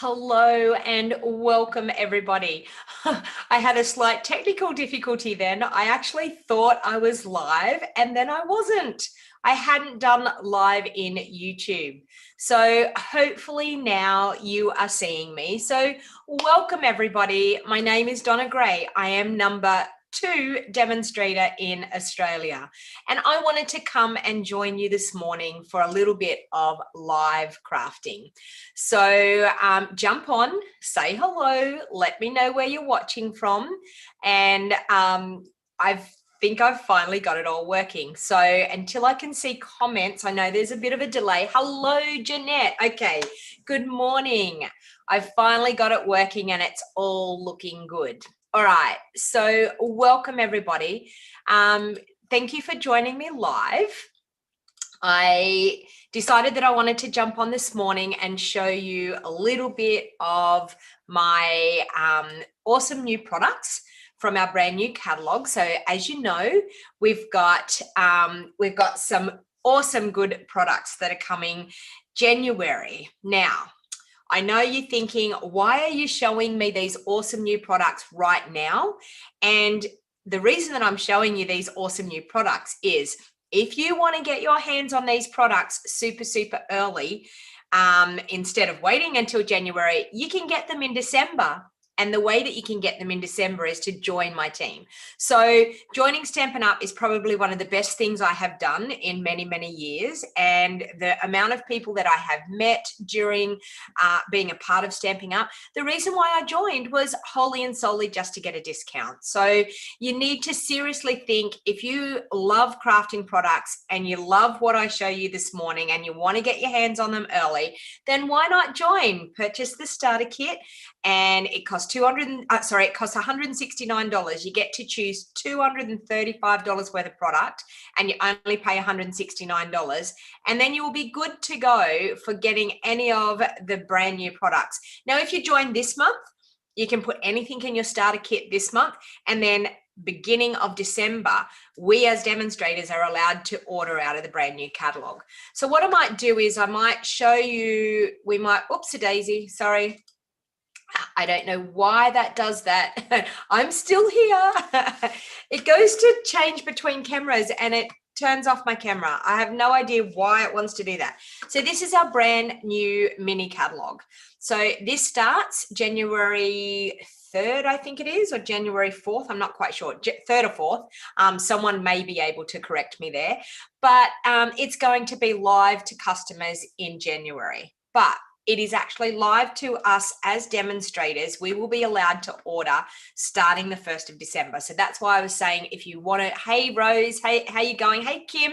Hello and welcome everybody. I had a slight technical difficulty then. I actually thought I was live and then I wasn't. I hadn't done live in YouTube. So hopefully now you are seeing me. So welcome everybody. My name is Donna Gray. I am number 2 demonstrator in Australia. And I wanted to come and join you this morning for a little bit of live crafting. So jump on, say hello, let me know where you're watching from. And I think I've finally got it all working. So until I can see comments, I know there's a bit of a delay. Hello, Jeanette. Okay, good morning. I've finally got it working and it's all looking good. All right, so welcome everybody. Thank you for joining me live. I decided that I wanted to jump on this morning and show you a little bit of my awesome new products from our brand new catalog. So as you know, we've got some awesome good products that are coming January. Now, I know you're thinking, why are you showing me these awesome new products right now? And the reason that I'm showing you these awesome new products is if you want to get your hands on these products super early, instead of waiting until January, you can get them in December. And the way that you can get them in December is to join my team. So joining Stampin' Up is probably one of the best things I have done in many years. And the amount of people that I have met during being a part of Stampin' Up, the reason why I joined was wholly and solely just to get a discount. So you need to seriously think, if you love crafting products and you love what I show you this morning and you want to get your hands on them early, then why not join? Purchase the starter kit, and it costs it costs $169. You get to choose $235 worth of product and you only pay $169, and then you will be good to go for getting any of the brand new products. Now, if you join this month, you can put anything in your starter kit this month, and then beginning of December, we as demonstrators are allowed to order out of the brand new catalog. So what I might do is I might show you, oopsie daisy, sorry. I don't know why that does that. I'm still here. It goes to change between cameras and it turns off my camera. I have no idea why it wants to do that. So this is our brand new mini catalog. So this starts January 3rd, I think it is, or January 4th. I'm not quite sure. 3rd or 4th. Someone may be able to correct me there. But it's going to be live to customers in January. But it is actually live to us as demonstrators. We will be allowed to order starting the 1st of December. So that's why I was saying, if you want to, hey Rose, hey, how you going? Hey Kim.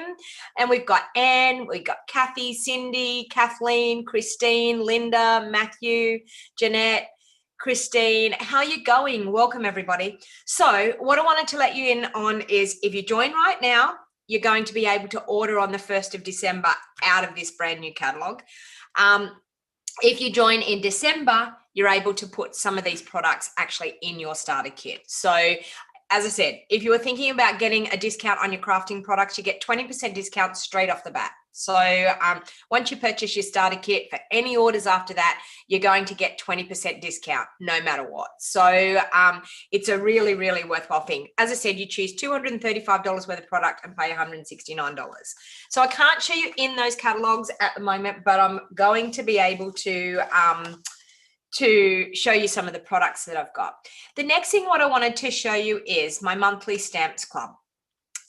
And we've got Anne, we've got Kathy, Cindy, Kathleen, Christine, Linda, Matthew, Jeanette, Christine, how are you going? Welcome everybody. So what I wanted to let you in on is, if you join right now, you're going to be able to order on the 1st of December out of this brand new catalog. If you join in December, you're able to put some of these products actually in your starter kit. So as I said, if you were thinking about getting a discount on your crafting products, you get 20% discount straight off the bat. So once you purchase your starter kit, for any orders after that, you're going to get 20% discount no matter what. So it's a really worthwhile thing. As I said, you choose $235 worth of product and pay $169. So I can't show you in those catalogs at the moment, but I'm going to be able to show you some of the products that I've got. The next thing what I wanted to show you is my monthly stamps club.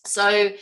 So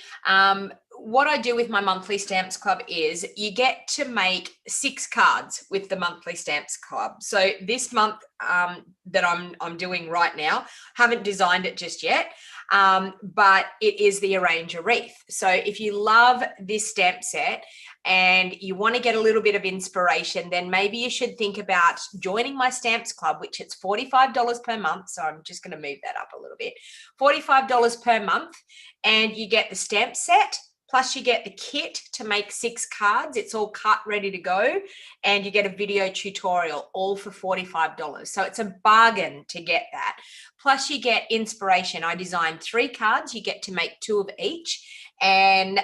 what I do with my monthly stamps club is you get to make 6 cards with the monthly stamps club. So this month that I'm doing right now, haven't designed it just yet, but it is the Arrange a Wreath. So if you love this stamp set and you want to get a little bit of inspiration, then maybe you should think about joining my stamps club, which it's $45 per month. So I'm just going to move that up a little bit. $45 per month, and you get the stamp set, plus you get the kit to make 6 cards. It's all cut, ready to go. And you get a video tutorial, all for $45. So it's a bargain to get that. Plus you get inspiration. I designed 3 cards. You get to make 2 of each. and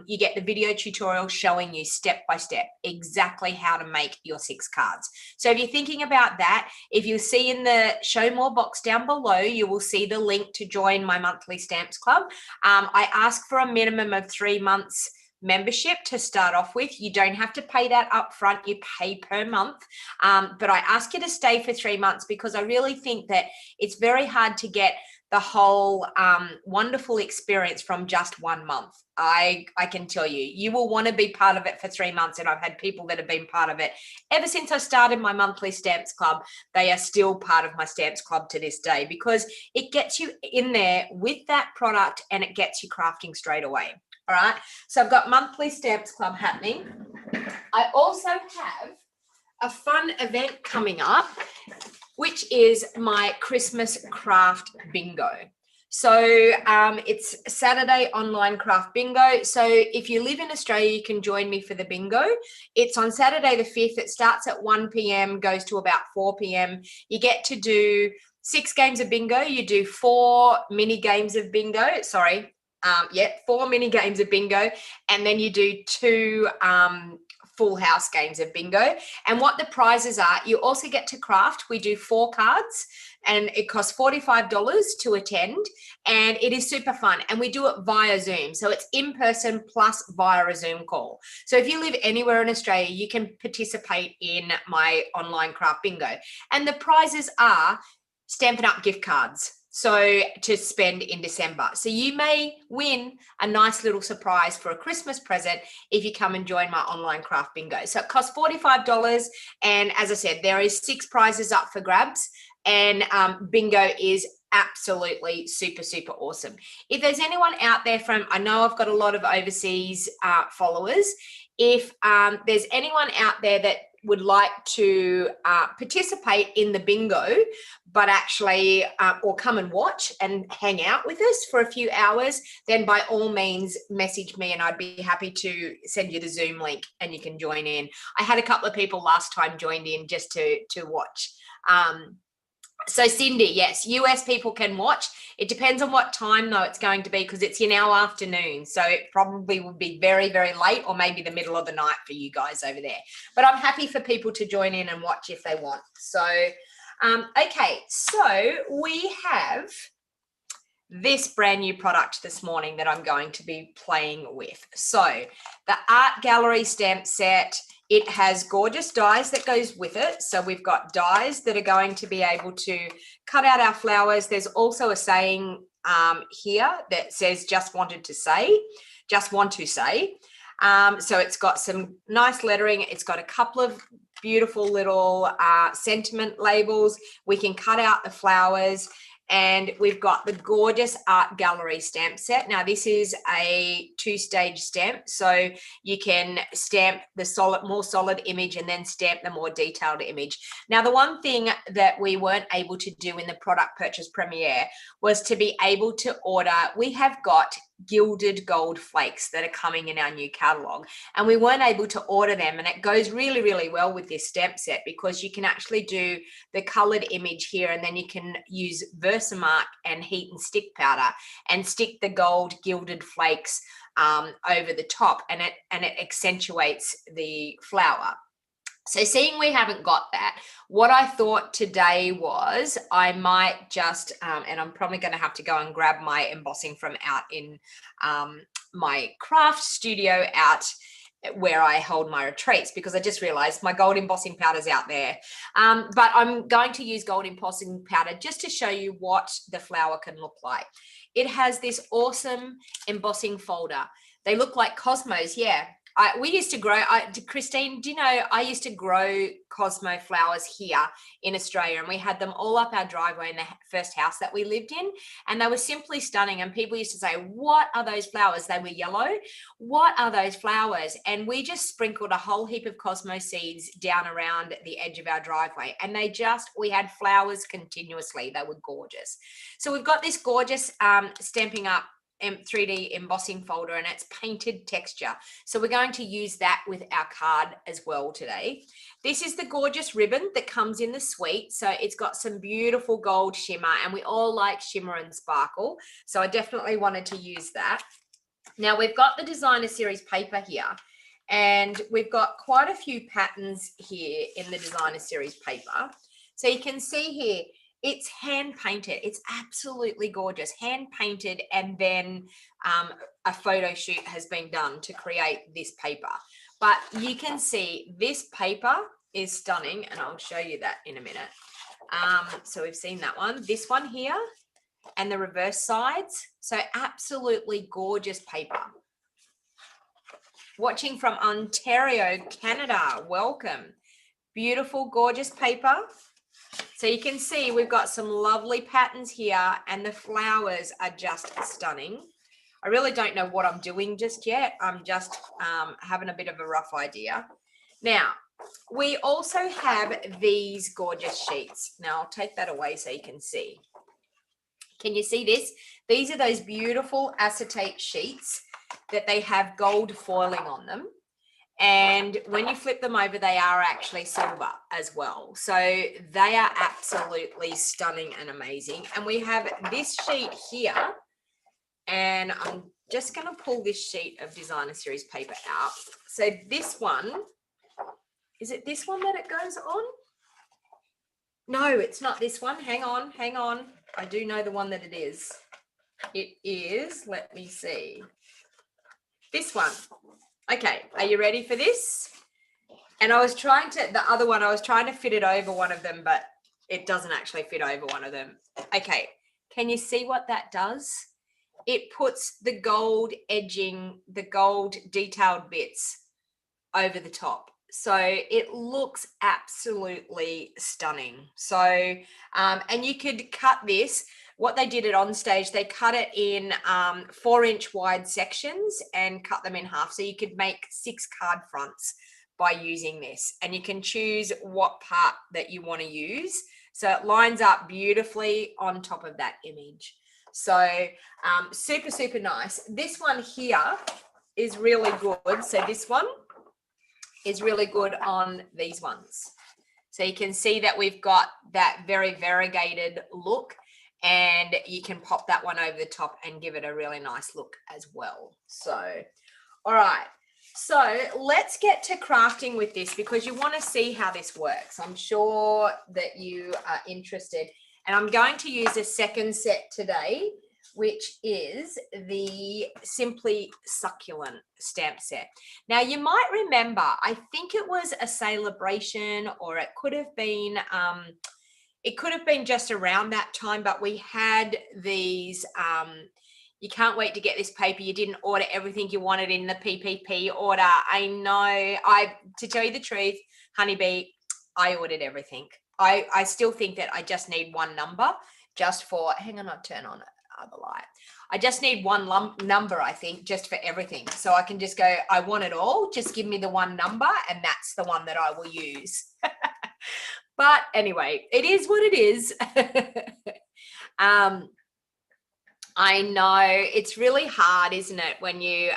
you get the video tutorial showing you step by step exactly how to make your 6 cards. So if you're thinking about that, if you see in the show more box down below, you will see the link to join my monthly stamps club. I ask for a minimum of 3 months membership to start off with. You don't have to pay that up front, you pay per month, but I ask you to stay for 3 months because I really think that it's very hard to get the whole wonderful experience from just 1 month. I can tell you, you will want to be part of it for 3 months, and I've had people that have been part of it ever since I started my monthly stamps club. They are still part of my stamps club to this day because it gets you in there with that product and it gets you crafting straight away. All right, so I've got monthly stamps club happening. I also have a fun event coming up, which is my Christmas craft bingo. So it's Saturday online craft bingo. So if you live in Australia, you can join me for the bingo. It's on Saturday the 5th. It starts at 1 p.m, goes to about 4 p.m. You get to do 6 games of bingo. You do 4 mini games of bingo. 4 mini games of bingo, and then you do 2 full house games of bingo. And what the prizes are, you also get to craft. We do 4 cards and it costs $45 to attend, and it is super fun, and we do it via Zoom. So it's in person plus via a Zoom call. So if you live anywhere in Australia, you can participate in my online craft bingo, and the prizes are Stampin' Up gift cards, so to spend in December. So you may win a nice little surprise for a Christmas present if you come and join my online craft bingo. So it costs $45, and as I said, there is 6 prizes up for grabs, and bingo is absolutely super, super awesome. If there's anyone out there from, I know I've got a lot of overseas followers, if there's anyone out there that would like to participate in the bingo, but actually, or come and watch and hang out with us for a few hours, then by all means message me and I'd be happy to send you the Zoom link and you can join in. I had a couple of people last time joined in just to watch. So Cindy, yes, US people can watch. It depends on what time though it's going to be, because it's in our afternoon. So it probably will be very, very late, or maybe the middle of the night for you guys over there. But I'm happy for people to join in and watch if they want. So, okay, so we have this brand new product this morning that I'm going to be playing with. So the Art Gallery stamp set, it has gorgeous dies that goes with it. So we've got dies that are going to be able to cut out our flowers. There's also a saying here that says just want to say. So it's got some nice lettering. It's got a couple of beautiful little sentiment labels. We can cut out the flowers. And we've got the gorgeous Art Gallery stamp set. Now, this is a 2-stage stamp, so you can stamp the more solid image and then stamp the more detailed image. Now, the one thing that we weren't able to do in the product purchase premiere was to be able to order, we have got gilded gold flakes that are coming in our new catalog, and we weren't able to order them, and it goes really, really well with this stamp set because you can actually do the colored image here, and then you can use Versamark and heat and stick powder and stick the gold gilded flakes over the top, and it accentuates the flower. So seeing we haven't got that, what I thought today was I might just, and I'm probably going to have to go and grab my embossing from out in my craft studio out where I hold my retreats, because I just realized my gold embossing powder's out there. But I'm going to use gold embossing powder just to show you what the flower can look like. It has this awesome embossing folder. They look like cosmos, yeah. We used to grow, Christine, do you know, I used to grow Cosmo flowers here in Australia, and we had them all up our driveway in the first house that we lived in, and they were simply stunning. And people used to say, what are those flowers? They were yellow. What are those flowers? And we just sprinkled a whole heap of Cosmo seeds down around the edge of our driveway, and we had flowers continuously. They were gorgeous. So we've got this gorgeous Stampin' Up 3D embossing folder, and it's painted texture. So we're going to use that with our card as well today. This is the gorgeous ribbon that comes in the suite. So it's got some beautiful gold shimmer, and we all like shimmer and sparkle. So I definitely wanted to use that. Now we've got the designer series paper here, and we've got quite a few patterns here in the designer series paper. So you can see here, it's hand painted. It's absolutely gorgeous, hand painted, and then a photo shoot has been done to create this paper. But you can see this paper is stunning, and I'll show you that in a minute. So we've seen that one, this one here, and the reverse sides. So absolutely gorgeous paper. Watching from Ontario, Canada, welcome. Beautiful, gorgeous paper. So you can see we've got some lovely patterns here, and the flowers are just stunning. I really don't know what I'm doing just yet. I'm just having a bit of a rough idea. Now, we also have these gorgeous sheets. Now, I'll take that away so you can see. Can you see this? These are those beautiful acetate sheets that they have gold foiling on them. And when you flip them over, they are actually silver as well. So they are absolutely stunning and amazing. And we have this sheet here. And I'm just going to pull this sheet of designer series paper out. So this one, is it this one that it goes on? No, it's not this one. Hang on, hang on. I do know the one that it is. It is, let me see, this one. Okay, are you ready for this? And I was trying to, the other one, I was trying to fit it over one of them, but it doesn't actually fit over one of them. Okay, can you see what that does? It puts the gold edging, the gold detailed bits over the top. So it looks absolutely stunning. So, and you could cut this. What they did it on stage, they cut it in 4-inch wide sections and cut them in half. So you could make 6 card fronts by using this, and you can choose what part that you want to use. So it lines up beautifully on top of that image. So super, super nice. This one here is really good. So this one is really good on these ones. So you can see that we've got that very variegated look, and you can pop that one over the top and give it a really nice look as well. So, all right. So let's get to crafting with this, because you want to see how this works. I'm sure that you are interested. And I'm going to use a second set today, which is the Simply Succulent stamp set. Now, you might remember, I think it was a celebration, or it could have been just around that time, but we had these, you can't wait to get this paper. You didn't order everything you wanted in the PPP order. I know, to tell you the truth, Honeybee, I ordered everything. I still think that I just need one number just for, hang on, I'll turn on the light. I just need one number, I think, just for everything. So I can just go, I want it all. Just give me the one number, and that's the one that I will use. But anyway, it is what it is. I know it's really hard, isn't it, when you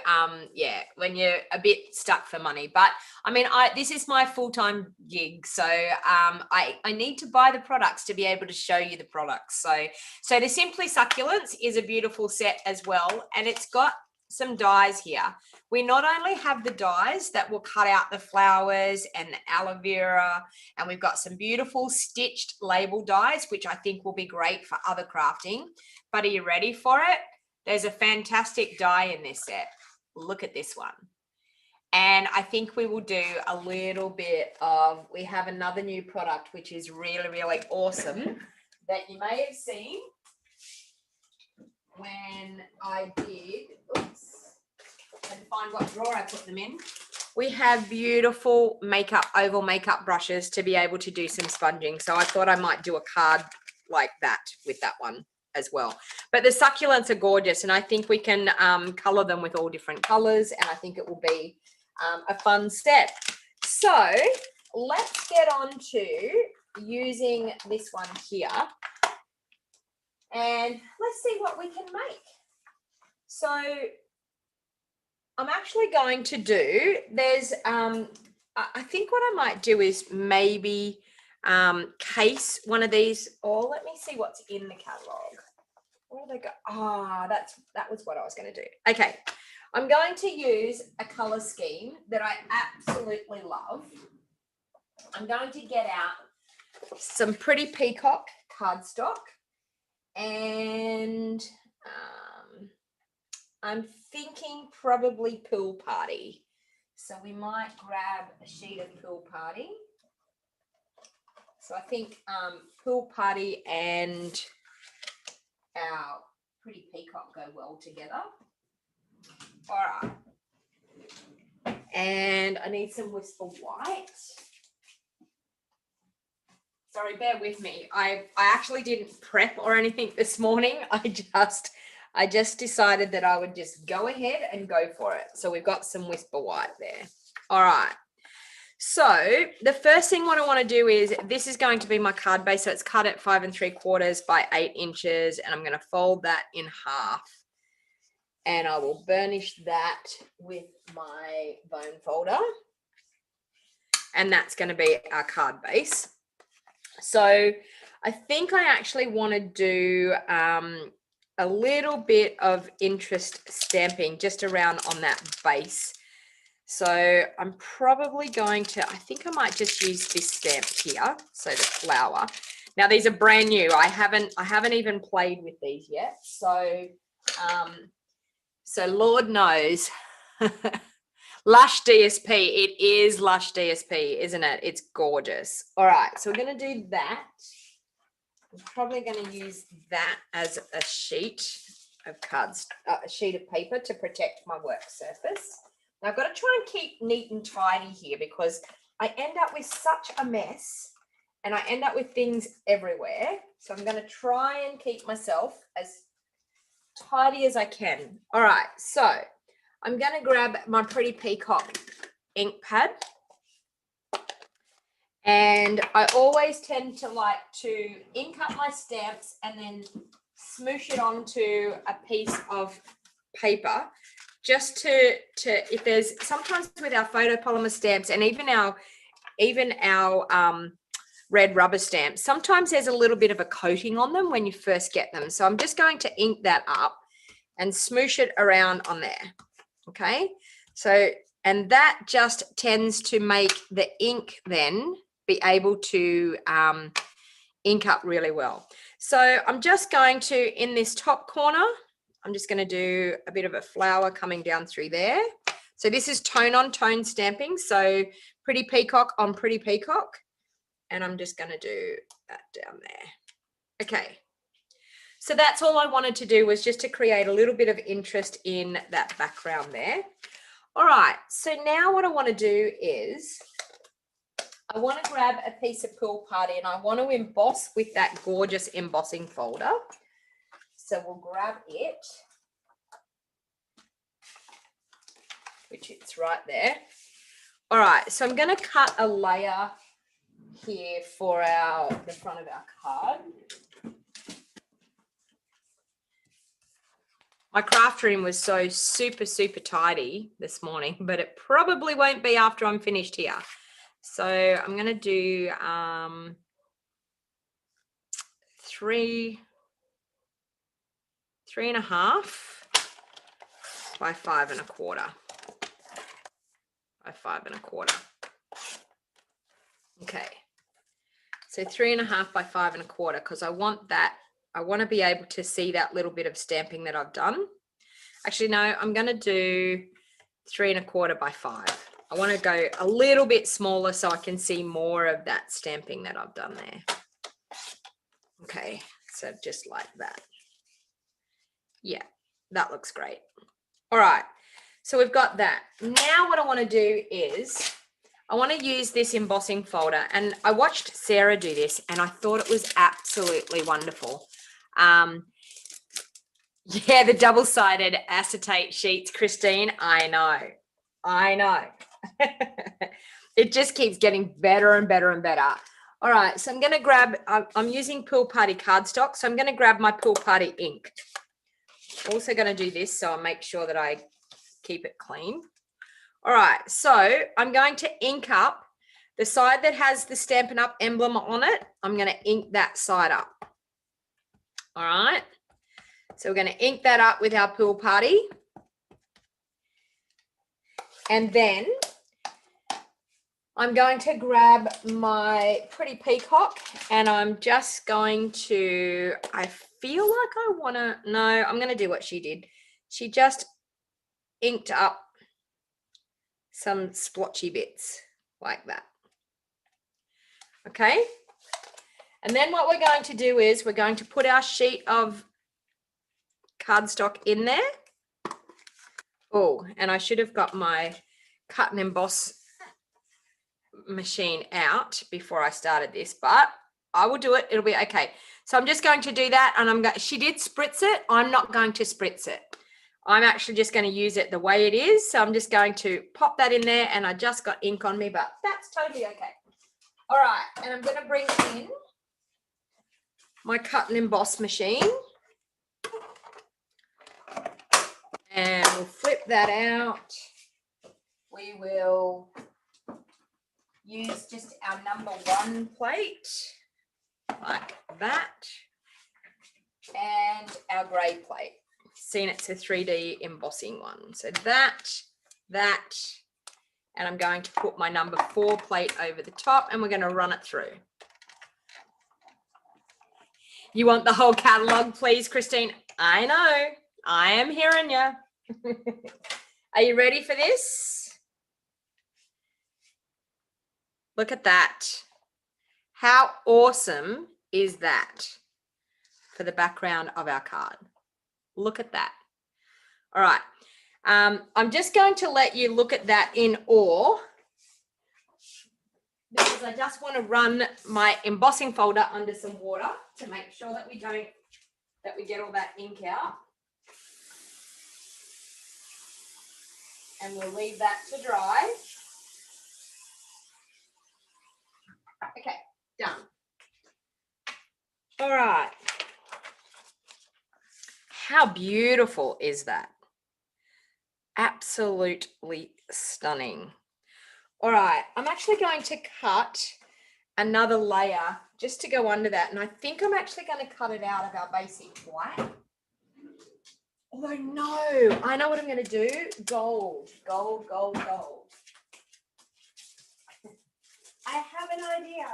when you're a bit stuck for money. But I mean, this is my full-time gig, so I need to buy the products to be able to show you the products. So the Simply Succulents is a beautiful set as well, and it's got some dies here. We not only have the dies that will cut out the flowers and the aloe vera, and we've got some beautiful stitched label dies, which I think will be great for other crafting. But are you ready for it? There's a fantastic die in this set. Look at this one. And I think we will do a little bit of, we have another new product, which is really, really awesome, that you may have seen when I did, oops, I had to find what drawer I put them in. We have beautiful oval makeup brushes to be able to do some sponging. So I thought I might do a card like that with that one as well. But the succulents are gorgeous, and I think we can color them with all different colors, and I think it will be a fun set. So let's get on to using this one here, and let's see what we can make. So I'm actually going to do, there's I think what I might do is maybe case one of these, or let me see what's in the catalogue. Where do they go? Ah, that was what I was going to do. Okay, I'm going to use a color scheme that I absolutely love. I'm going to get out some Pretty Peacock cardstock, and I'm thinking probably Pool Party. So we might grab a sheet of Pool Party. So I think Pool Party and our Pretty Peacock go well together. All right. And I need some Whisper White. Sorry, bear with me. I actually didn't prep or anything this morning. I just decided that I would just go ahead and go for it. So we've got some Whisper White there. All right. So the first thing what I want to do is, this is going to be my card base. So it's cut at 5 3/4 by 8 inches. And I'm going to fold that in half. And I will burnish that with my bone folder. And that's going to be our card base. So I think I actually want to do a little bit of interest stamping just around on that base. So I'm probably going to, I think I might just use this stamp here. So the flower. Now these are brand new. I haven't even played with these yet. So, so Lord knows. Lush DSP. It is Lush DSP, isn't it? It's gorgeous. All right, so we're going to do that. I'm probably going to use that as a sheet of cards, a sheet of paper to protect my work surface. Now I've got to try and keep neat and tidy here because I end up with such a mess and I end up with things everywhere. So I'm going to try and keep myself as tidy as I can. All right, so I'm going to grab my Pretty Peacock ink pad, and I always tend to like to ink up my stamps and then smoosh it onto a piece of paper just to if there's, sometimes with our photopolymer stamps and even our red rubber stamps, sometimes there's a little bit of a coating on them when you first get them. So I'm just going to ink that up and smoosh it around on there. Okay, so, and that just tends to make the ink then be able to ink up really well. So I'm just going to, in this top corner, I'm just going to do a bit of a flower coming down through there. So this is tone on tone stamping. So Pretty Peacock on Pretty Peacock. And I'm just going to do that down there. Okay. So that's all I wanted to do, was just to create a little bit of interest in that background there. All right, so now what I want to do is I want to grab a piece of Pool Party and I want to emboss with that gorgeous embossing folder. So we'll grab it, which it's right there. All right, so I'm going to cut a layer here for the front of our card. My craft room was so super, super tidy this morning, but it probably won't be after I'm finished here. So I'm going to do 3.5 by 5 1/4 by 5 1/4. Okay, so 3.5 by 5 1/4, because I want to be able to see that little bit of stamping that I've done. Actually, no, I'm going to do 3 1/4 by 5. I want to go a little bit smaller so I can see more of that stamping that I've done there. Okay, so just like that. Yeah, that looks great. All right, so we've got that. Now what I want to do is I want to use this embossing folder, and I watched Sarah do this and I thought it was absolutely wonderful. Yeah, the double-sided acetate sheets, Christine. I know. It just keeps getting better and better and better. All right, so I'm going to grab, I'm using Pool Party cardstock, so I'm going to grab my Pool Party ink. Also going to do this so I make sure that I keep it clean. All right, so I'm going to ink up the side that has the Stampin' Up! Emblem on it. I'm going to ink that side up. All right, so we're going to ink that up with our Pool Party. And then I'm going to grab my Pretty Peacock and I'm just going to, I feel like I want to, no, I'm going to do what she did. She just inked up some splotchy bits like that. Okay. And then what we're going to do is we're going to put our sheet of cardstock in there. Oh, and I should have got my cut and emboss machine out before I started this, but I will do it. It'll be okay. So I'm just going to do that, and I'm going. She did spritz it. I'm not going to spritz it. I'm actually just going to use it the way it is. So I'm just going to pop that in there, and I just got ink on me, but that's totally okay. All right, and I'm going to bring in my cut and emboss machine, and we'll flip that out. We will use just our number 1 plate like that, and our grey plate. Seen it's a 3D embossing one. So that, and I'm going to put my number 4 plate over the top, and we're going to run it through. You want the whole catalogue, please, Christine? I know. I am hearing you. Are you ready for this? Look at that. How awesome is that for the background of our card? Look at that. All right. I'm just going to let you look at that in awe, because I just want to run my embossing folder under some water to make sure that we get all that ink out. And we'll leave that to dry. Okay, done. All right. How beautiful is that? Absolutely stunning. All right, I'm actually going to cut another layer just to go under that. And I think I'm actually going to cut it out of our basic white. Although no, I know what I'm going to do. Gold, gold, gold, gold. I have an idea.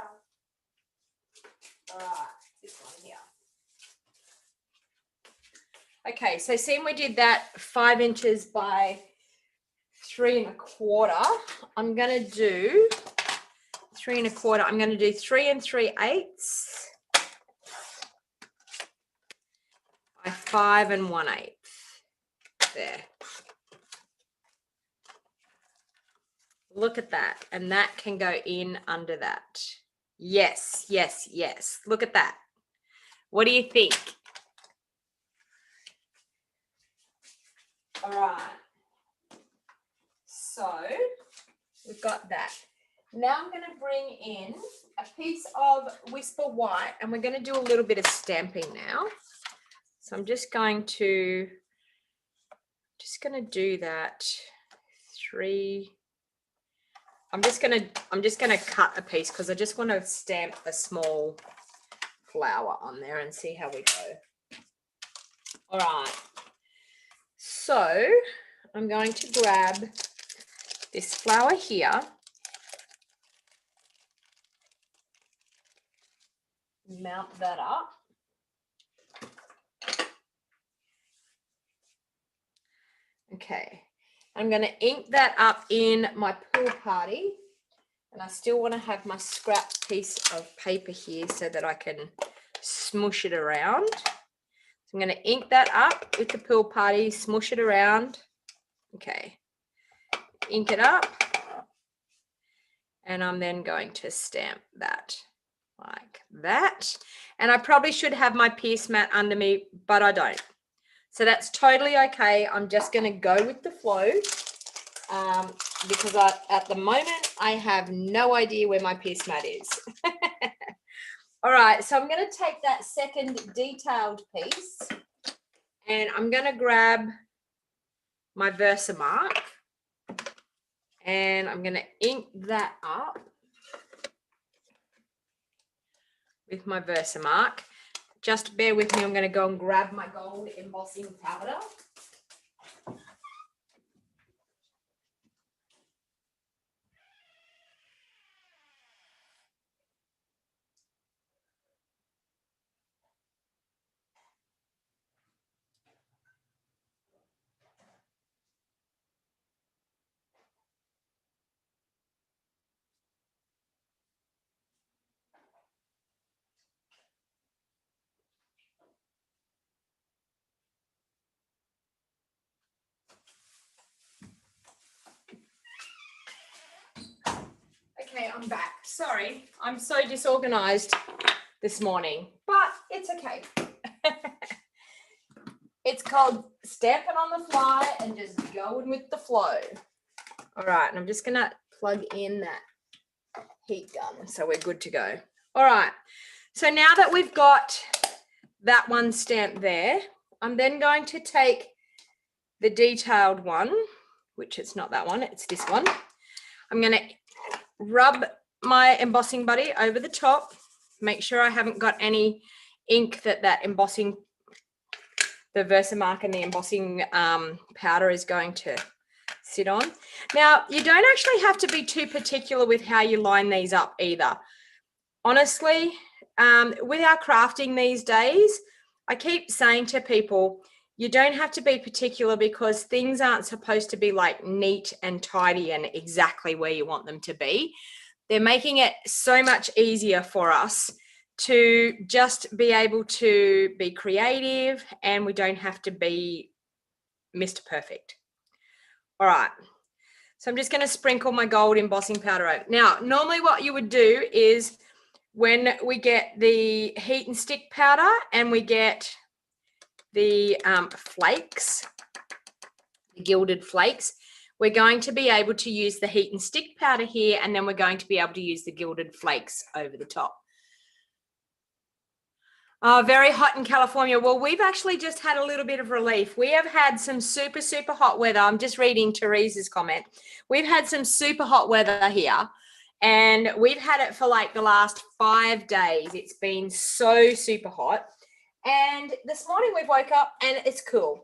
All right, this one here. Okay, so seeing we did that 5 inches by 3 1/4, I'm going to do 3 1/4. I'm going to do 3 3/8 by 5 1/8. There. Look at that. And that can go in under that. Yes, yes, yes. Look at that. What do you think? All right. So we've got that. Now I'm going to bring in a piece of Whisper White, and we're going to do a little bit of stamping now. So I'm just going to do that. 3. I'm just going to cut a piece because I just want to stamp a small flower on there and see how we go. All right. So I'm going to grab this flower here. Mount that up. Okay. I'm going to ink that up in my pool party, and I still want to have my scrap piece of paper here so that I can smush it around. So I'm going to ink that up with the pool party, smush it around. Okay. Ink it up, and I'm then going to stamp that like that. And I probably should have my pierce mat under me, but I don't. So that's totally okay. I'm just going to go with the flow because at the moment I have no idea where my pierce mat is. All right, so I'm going to take that second detailed piece, and I'm going to grab my Versamark, and I'm going to ink that up with my Versamark. Just bear with me. I'm going to go and grab my gold embossing powder. Okay, I'm back. Sorry, I'm so disorganized this morning, but it's okay. It's called stamping on the fly and just going with the flow. All right, and I'm just going to plug in that heat gun so we're good to go. All right, so now that we've got that one stamped there, I'm then going to take the detailed one, which it's not that one, it's this one. I'm going to rub my embossing buddy over the top, make sure I haven't got any ink that embossing, the Versamark and the embossing powder is going to sit on. Now, you don't actually have to be too particular with how you line these up either. Honestly, with our crafting these days, I keep saying to people, you don't have to be particular because things aren't supposed to be like neat and tidy and exactly where you want them to be. They're making it so much easier for us to just be able to be creative, and we don't have to be Mr. Perfect. All right. So I'm just going to sprinkle my gold embossing powder over. Now, normally what you would do is when we get the heat and stick powder and we get the flakes, the gilded flakes, we're going to be able to use the heat and stick powder here, and then we're going to be able to use the gilded flakes over the top. Very hot in California. Well, we've actually just had a little bit of relief. We have had some super, super hot weather. I'm just reading Teresa's comment. We've had some super hot weather here, and we've had it for like the last 5 days. It's been so super hot. And this morning we woke up and it's cool.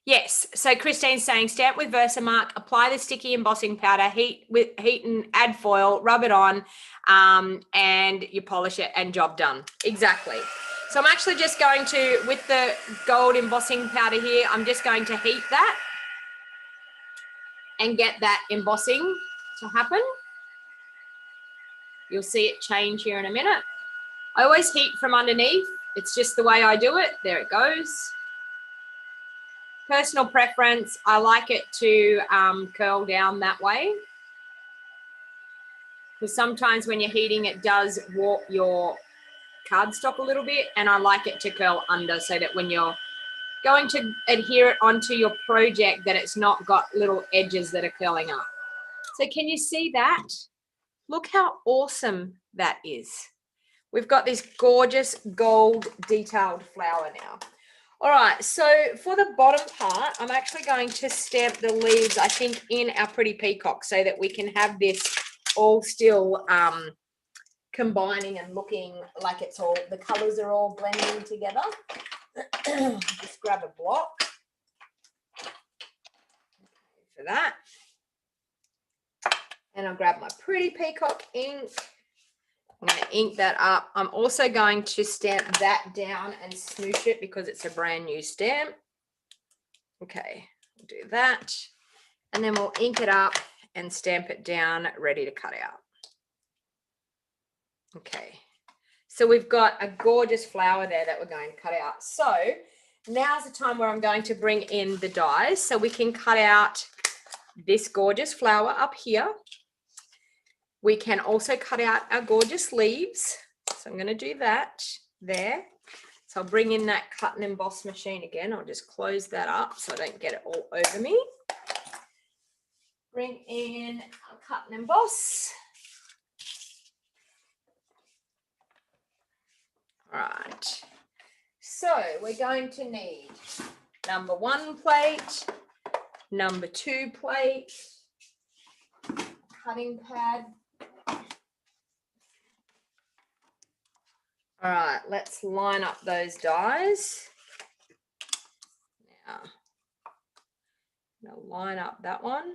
Yes, so Christine's saying stamp with Versamark, apply the sticky embossing powder, heat and add foil, rub it on, and you polish it and job done. Exactly. So I'm actually just going to, with the gold embossing powder here, I'm just going to heat that and get that embossing to happen. You'll see it change here in a minute. I always heat from underneath. It's just the way I do it. There it goes. Personal preference, I like it to curl down that way, because sometimes when you're heating it does warp your cardstock a little bit, and I like it to curl under so that when you're going to adhere it onto your project that it's not got little edges that are curling up. So can you see that? Look how awesome that is. We've got this gorgeous gold detailed flower now. All right, so for the bottom part, I'm actually going to stamp the leaves, I think, in our pretty peacock so that we can have this all still combining and looking like it's all, the colors are all blending together. Just grab a block for that. And I'll grab my pretty peacock ink. I'm going to ink that up. I'm also going to stamp that down and smoosh it because it's a brand new stamp. Okay, we'll do that. And then we'll ink it up and stamp it down, ready to cut out. Okay, so we've got a gorgeous flower there that we're going to cut out. So now's the time where I'm going to bring in the dies so we can cut out this gorgeous flower up here. We can also cut out our gorgeous leaves. So I'm going to do that there. So I'll bring in that cut and emboss machine again. I'll just close that up so I don't get it all over me. Bring in our cut and emboss. All right. So we're going to need number 1 plate, number 2 plate, cutting pad. All right, let's line up those dies. Now, I'm going to line up that one.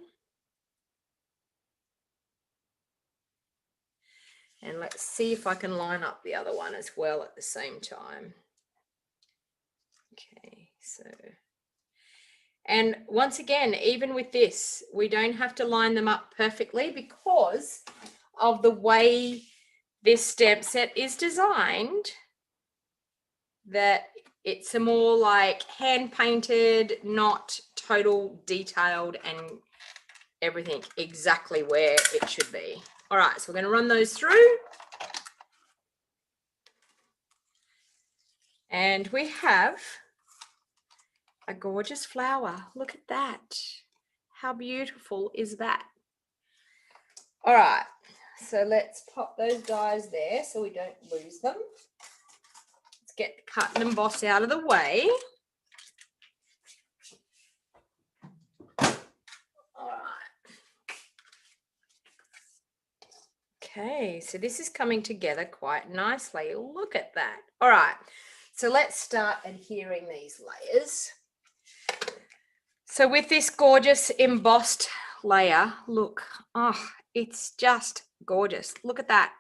And let's see if I can line up the other one as well at the same time. Okay, so, and once again, even with this, we don't have to line them up perfectly because of the way this stamp set is designed, that It's a more like hand painted, not total detailed and everything exactly where it should be. All right, so we're going to run those through. And we have a gorgeous flower. Look at that. How beautiful is that? All right, so let's pop those dies there so we don't lose them. Let's get the cut and emboss out of the way. All right. Okay, so this is coming together quite nicely. Look at that. All right, so let's start adhering these layers. So with this gorgeous embossed layer, look, oh, it's just gorgeous. Look at that.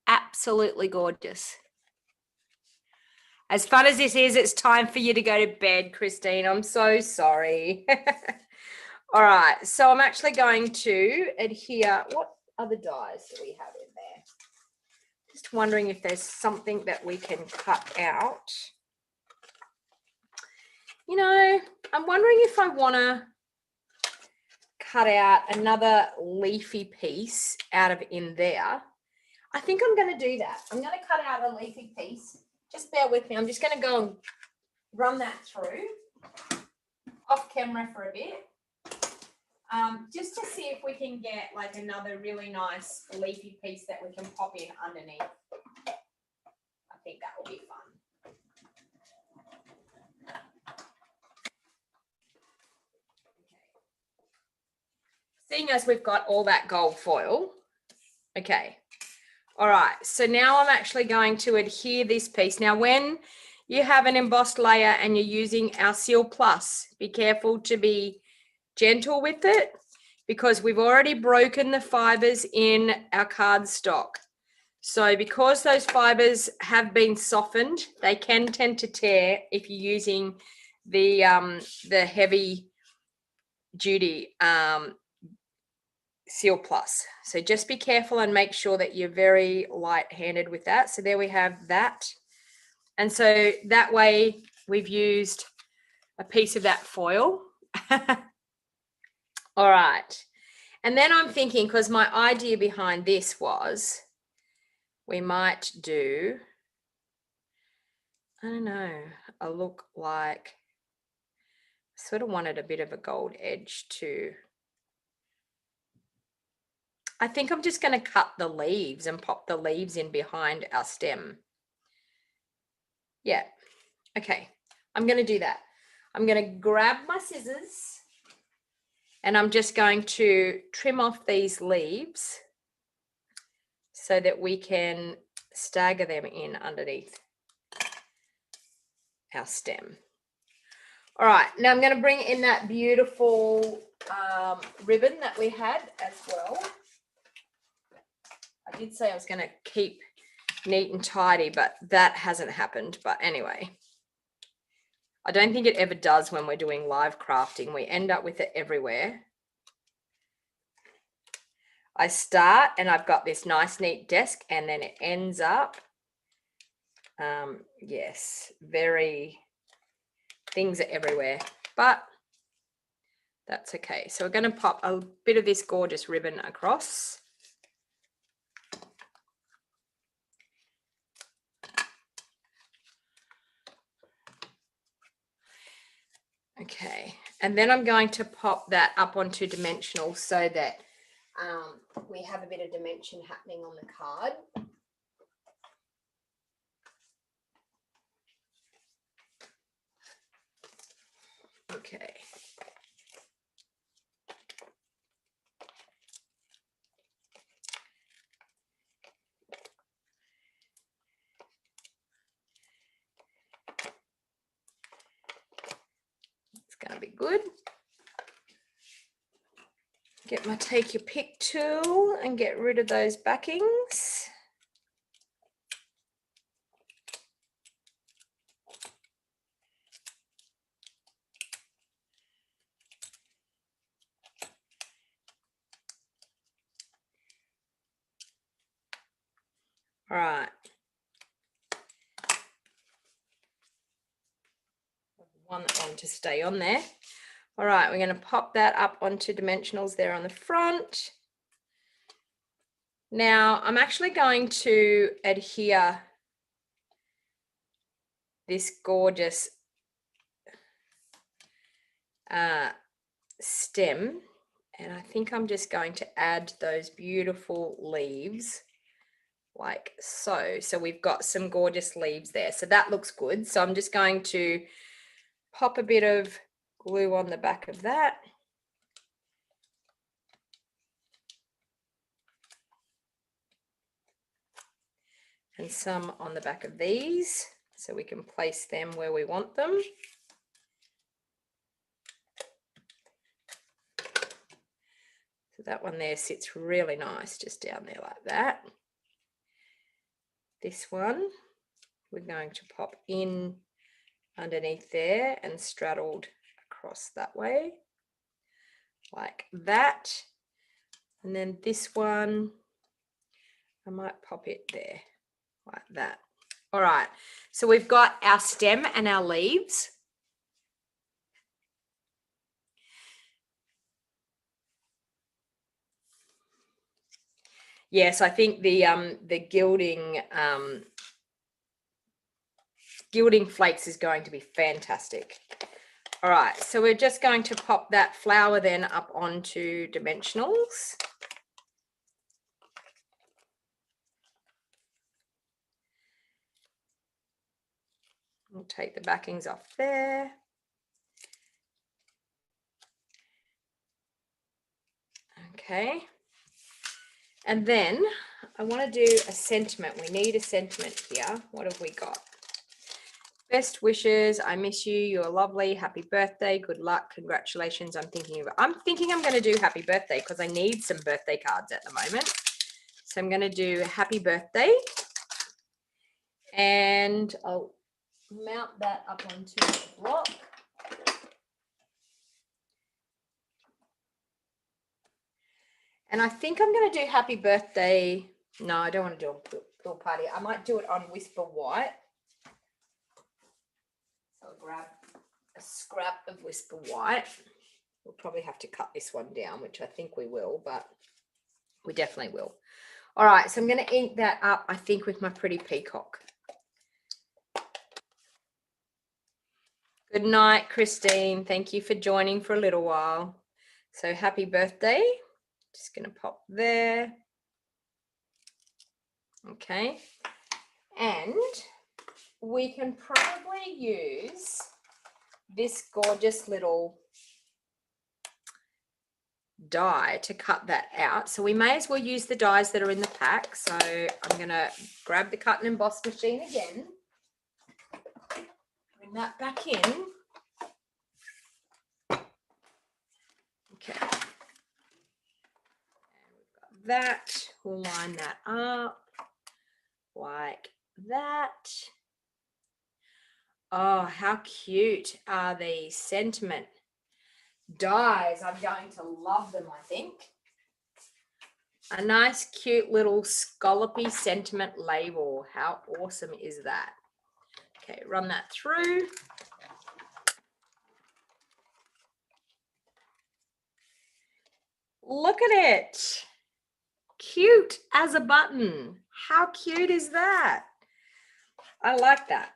Absolutely gorgeous. As fun as this is, it's time for you to go to bed, Christine. I'm so sorry. All right, so I'm actually going to adhere. What other dyes do we have in there? Just wondering if there's something that we can cut out. You know, I'm wondering if I want to cut out another leafy piece out of in there. I think I'm going to do that. I'm going to cut out a leafy piece. Just bear with me. I'm just going to go and run that through off camera for a bit. Just to see if we can get like another really nice leafy piece that we can pop in underneath. I think that will be fun. Okay. Seeing as we've got all that gold foil, okay. All right, so now I'm actually going to adhere this piece. Now, when you have an embossed layer and you're using our Seal Plus, be careful to be gentle with it because we've already broken the fibers in our cardstock. So because those fibers have been softened, they can tend to tear if you're using the heavy duty Seal Plus. So just be careful and make sure that you're very light-handed with that. So there we have that. And so that way we've used a piece of that foil. All right. And then I'm thinking, because my idea behind this was we might do, I don't know, a look like, I sort of wanted a bit of a gold edge too. I think I'm just going to cut the leaves and pop the leaves in behind our stem. Yeah. Okay. I'm going to do that. I'm going to grab my scissors and I'm just going to trim off these leaves so that we can stagger them in underneath our stem. All right. Now I'm going to bring in that beautiful ribbon that we had as well. I did say I was going to keep neat and tidy, but that hasn't happened. But anyway, I don't think it ever does when we're doing live crafting. We end up with it everywhere. I start and I've got this nice neat desk and then it ends up, yes, things are everywhere, but that's okay. So we're going to pop a bit of this gorgeous ribbon across. Okay, and then I'm going to pop that up onto dimensional so that we have a bit of dimension happening on the card. Okay. It's going to be good. Get my take your pick tool and get rid of those backings. All right. want that one to stay on there. All right, we're going to pop that up onto dimensionals there on the front. Now I'm actually going to adhere this gorgeous stem, and I think I'm just going to add those beautiful leaves like so. So we've got some gorgeous leaves there, so that looks good. So I'm just going to pop a bit of glue on the back of that. And some on the back of these, so we can place them where we want them. So that one there sits really nice just down there like that. This one we're going to pop in underneath there and straddled across that way like that. And then this one, I might pop it there like that. All right, so we've got our stem and our leaves. Yes, I think the gilding flakes is going to be fantastic. All right, so we're just going to pop that flower then up onto dimensionals. We'll take the backings off there. Okay. And then I want to do a sentiment. We need a sentiment here. What have we got? Best wishes. I miss you. You're lovely. Happy birthday. Good luck. Congratulations. I'm thinking I'm going to do happy birthday because I need some birthday cards at the moment. So I'm going to do happy birthday. And I'll mount that up onto the block. And I think I'm going to do happy birthday. No, I don't want to do a pool party. I might do it on Whisper White. So I'll grab a scrap of Whisper White. We'll probably have to cut this one down, which I think we will, but we definitely will. All right, so I'm going to ink that up, I think, with my pretty peacock. Good night, Christine. Thank you for joining for a little while. So happy birthday. Just going to pop there. Okay. And we can probably use this gorgeous little die to cut that out. So we may as well use the dies that are in the pack. So I'm going to grab the cut and emboss machine again. Bring that back in. Okay. That, we'll line that up like that. Oh, how cute are these sentiment dies? I'm going to love them, I think. A nice, cute little scallopy sentiment label. How awesome is that? Okay, run that through. Look at it. Cute as a button. How cute is that? I like that.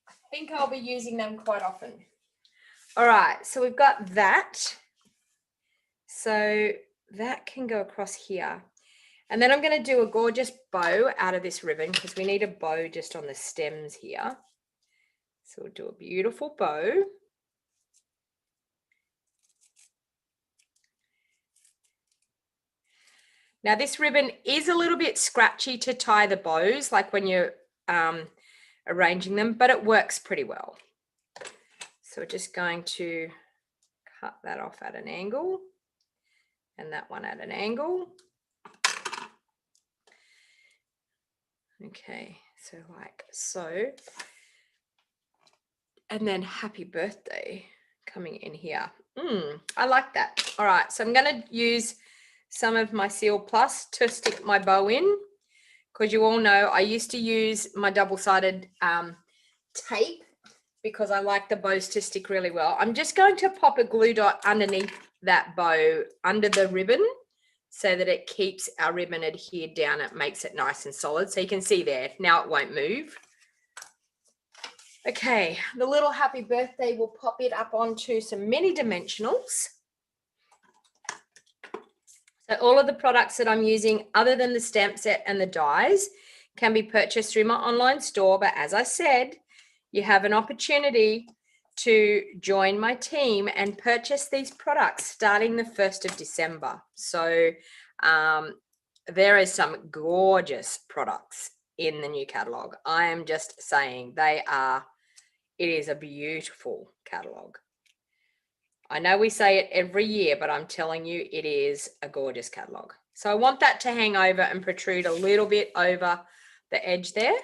I think I'll be using them quite often. All right, so we've got that. So that can go across here. And then I'm going to do a gorgeous bow out of this ribbon because we need a bow just on the stems here. So we'll do a beautiful bow. Now this ribbon is a little bit scratchy to tie the bows, like when you're arranging them, but it works pretty well. So we're just going to cut that off at an angle and that one at an angle. Okay, so like so. And then happy birthday coming in here. I like that. All right, so I'm going to use some of my Seal Plus to stick my bow in, because you all know I used to use my double-sided tape because I like the bows to stick really well. I'm just going to pop a glue dot underneath that bow under the ribbon so that it keeps our ribbon adhered down. It makes it nice and solid. So you can see there, now it won't move. Okay, the little happy birthday will pop it up onto some mini dimensionals. So all of the products that I'm using other than the stamp set and the dies can be purchased through my online store. But as I said, you have an opportunity to join my team and purchase these products starting the 1st of December. So there is some gorgeous products in the new catalogue. I am just saying it is a beautiful catalogue. I know we say it every year, but I'm telling you, it is a gorgeous catalogue. So I want that to hang over and protrude a little bit over the edge there.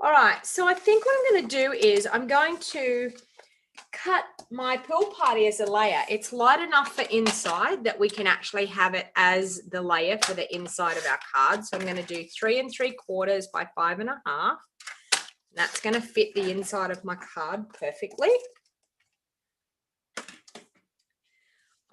All right, so I think what I'm going to do is I'm going to cut my pool party as a layer. It's light enough for inside that we can actually have it as the layer for the inside of our card. So I'm going to do 3 3/4 by 5 1/2. That's going to fit the inside of my card perfectly.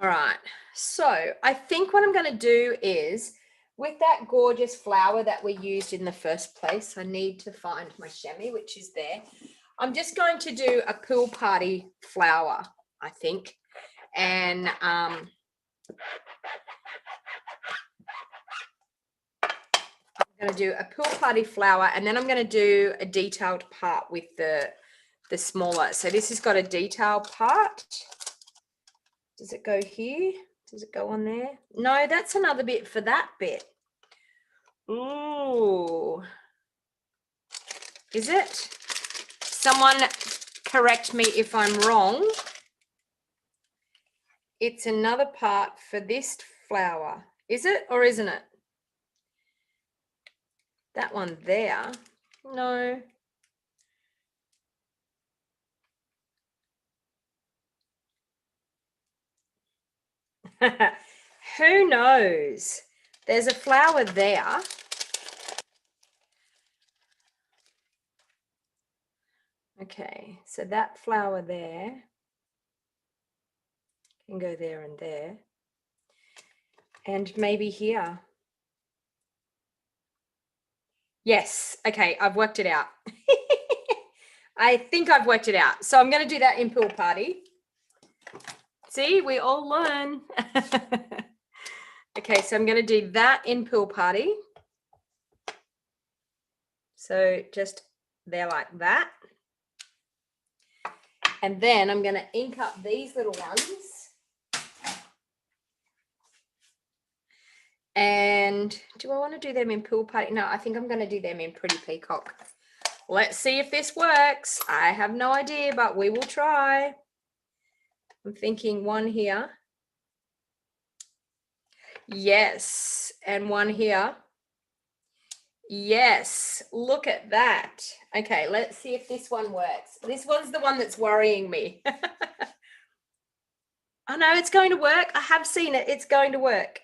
All right, so I think what I'm going to do is, with that gorgeous flower that we used in the first place, I need to find my chamois, which is there. I'm just going to do a pool party flower, I think. And I'm going to do a pool party flower, and then I'm going to do a detailed part with the smaller. So this has got a detailed part. Does it go here? Does it go on there? No, that's another bit for that bit. Ooh. Is it? Someone correct me if I'm wrong. It's another part for this flower. Is it or isn't it? That one there. No. Who knows? There's a flower there. Okay, so that flower there can go there and there. And maybe here. Yes, okay, I've worked it out. I think I've worked it out. So I'm going to do that in pool party. See, we all learn. Okay, so I'm going to do that in pool party. So just there like that. And then I'm going to ink up these little ones. And do I want to do them in pool party? No, I think I'm going to do them in Pretty Peacock. Let's see if this works. I have no idea, but we will try. I'm thinking one here. Yes, and one here. Yes, look at that. Okay, let's see if this one works. This one's the one that's worrying me. Oh no, it's going to work. I have seen it. It's going to work.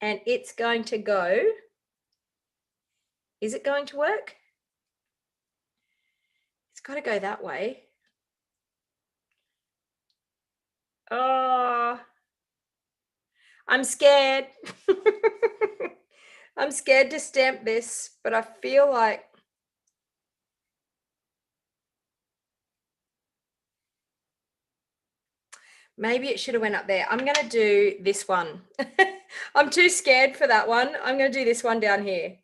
And it's going to go. Is it going to work? It's got to go that way. Oh, I'm scared. I'm scared to stamp this, but I feel like maybe it should have went up there. I'm going to do this one. I'm too scared for that one. I'm going to do this one down here.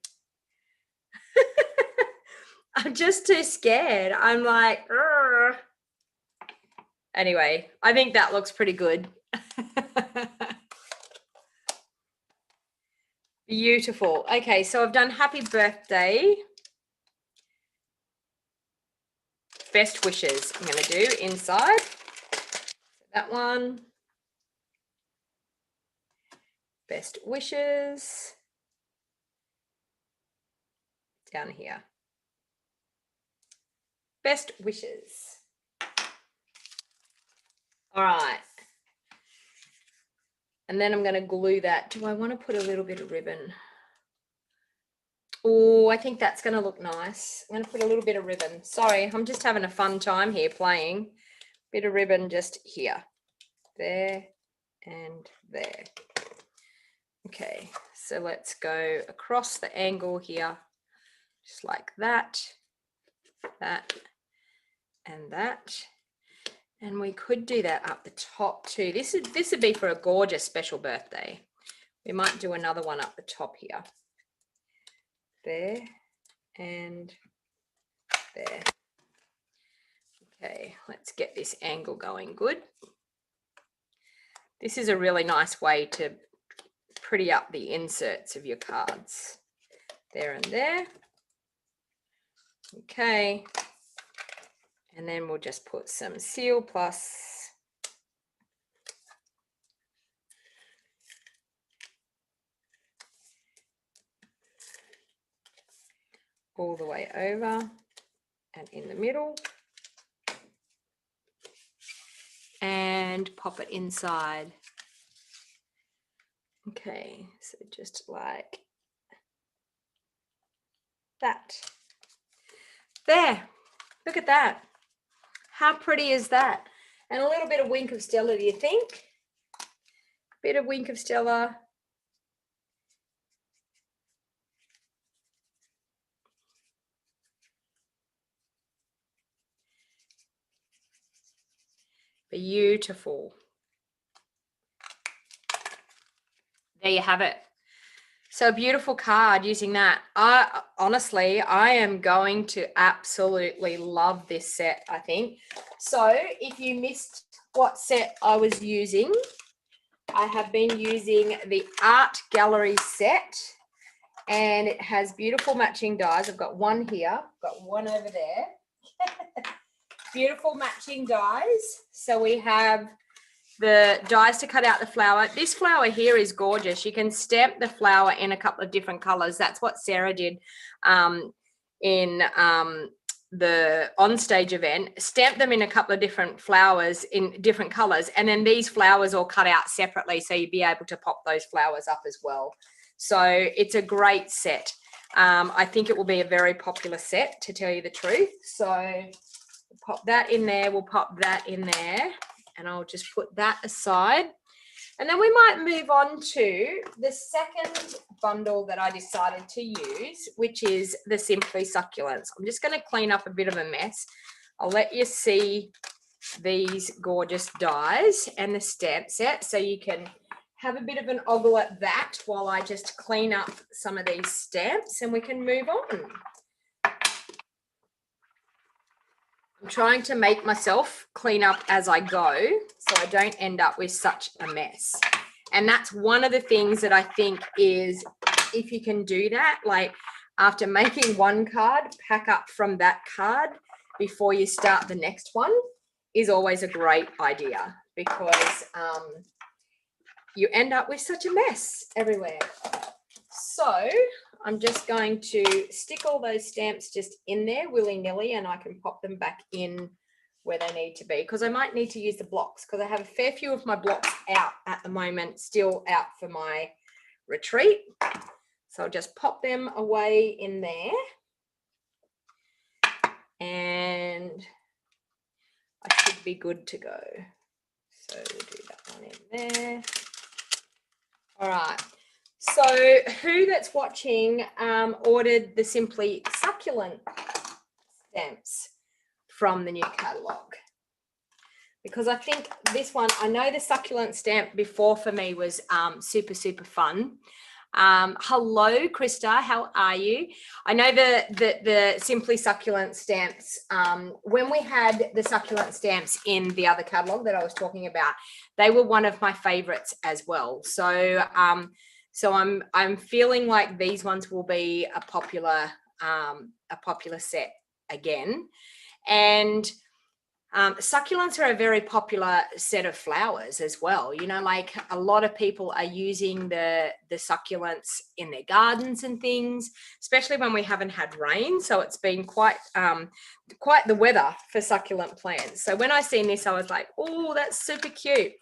I'm just too scared. I'm like, Urgh. Anyway, I think that looks pretty good. Beautiful. Okay, so I've done happy birthday. Best wishes I'm going to do inside. That one. Best wishes. Down here. Best wishes. All right. And then I'm going to glue that. Do I want to put a little bit of ribbon? Oh, I think that's going to look nice. I'm going to put a little bit of ribbon. Sorry, I'm just having a fun time here playing. Bit of ribbon just here, there, and there. Okay, so let's go across the angle here, just like that, that, and that. And we could do that up the top too. This would be for a gorgeous special birthday. We might do another one up the top here. There and there. Okay, let's get this angle going good. This is a really nice way to pretty up the inserts of your cards. There and there. Okay. And then we'll just put some Seal Plus all the way over and in the middle. And pop it inside. Okay, so just like that. There, look at that. How pretty is that? And a little bit of wink of Stella, do you think? Bit of wink of Stella. Beautiful. There you have it. So a beautiful card using that. Honestly, I am going to absolutely love this set, I think. So if you missed what set I was using, I have been using the Art Gallery set, and it has beautiful matching dies. I've got one here, got one over there. Beautiful matching dies. So we have the dies to cut out the flower. This flower here is gorgeous. You can stamp the flower in a couple of different colors. That's what Sarah did in the onstage event. Stamp them in a couple of different flowers in different colors, and then these flowers all cut out separately, so you'd be able to pop those flowers up as well. So it's a great set. I think it will be a very popular set, to tell you the truth. So pop that in there, we'll pop that in there, and I'll just put that aside. And then we might move on to the second bundle that I decided to use, which is the Simply Succulents. I'm just going to clean up a bit of a mess. I'll let you see these gorgeous dies and the stamp set, so you can have a bit of an ogle at that while I just clean up some of these stamps, and we can move on. I'm trying to make myself clean up as I go so I don't end up with such a mess. And that's one of the things that I think is, if you can do that, like after making one card, pack up from that card before you start the next one, is always a great idea, because you end up with such a mess everywhere. So I'm just going to stick all those stamps just in there willy-nilly, and I can pop them back in where they need to be, because I might need to use the blocks, because I have a fair few of my blocks out at the moment, still out for my retreat. So I'll just pop them away in there, and I should be good to go. So we'll do that one in there. All right. So who that's watching ordered the Simply Succulent stamps from the new catalogue? Because I think this one, I know the Succulent stamp before for me was super, super fun. Hello, Krista, how are you? I know the Simply Succulent stamps, when we had the Succulent stamps in the other catalogue that I was talking about, they were one of my favourites as well. So I'm feeling like these ones will be a popular set again. And succulents are a very popular set of flowers as well. You know, like a lot of people are using the succulents in their gardens and things, especially when we haven't had rain. So it's been quite the weather for succulent plants. So when I seen this, I was like, oh, that's super cute.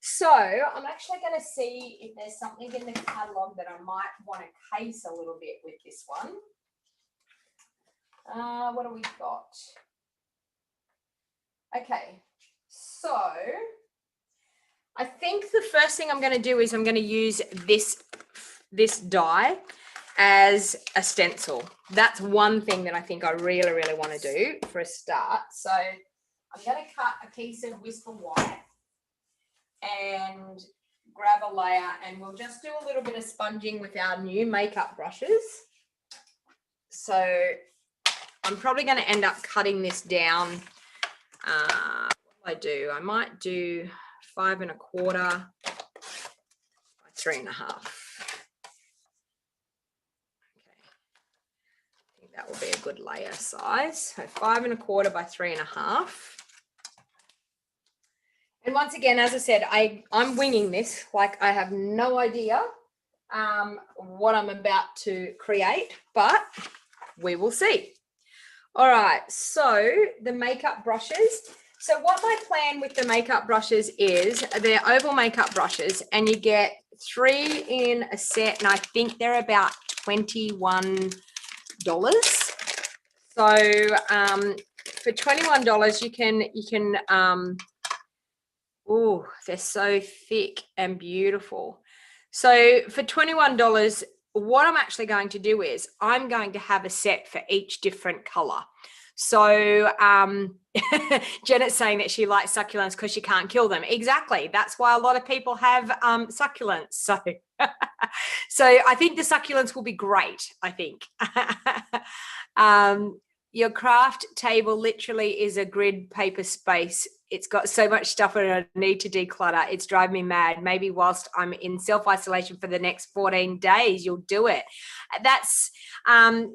So I'm actually going to see if there's something in the catalogue that I might want to case a little bit with this one. What do we got? Okay, so I think the first thing I'm going to do is I'm going to use this die as a stencil. That's one thing that I think I really, really want to do for a start. So I'm going to cut a piece of Whisper White and grab a layer, and we'll just do a little bit of sponging with our new makeup brushes. So I'm probably going to end up cutting this down. What do? I might do 5 1/4 by 3 1/2. Okay, I think that will be a good layer size. So 5 1/4 by 3 1/2. And once again, as I said, I'm winging this. Like, I have no idea what I'm about to create, but we will see. All right, so the makeup brushes. So what my plan with the makeup brushes is, they're oval makeup brushes, and you get 3 in a set, and I think they're about $21. So for $21, you can oh, they're so thick and beautiful. So for $21, what I'm actually going to do is I'm going to have a set for each different color. So Janet's saying that she likes succulents because you can't kill them. Exactly. That's why a lot of people have succulents. So, so I think the succulents will be great, I think. Your craft table literally is a grid paper space. It's got so much stuff and I need to declutter. It's driving me mad. Maybe whilst I'm in self-isolation for the next 14 days, you'll do it. That's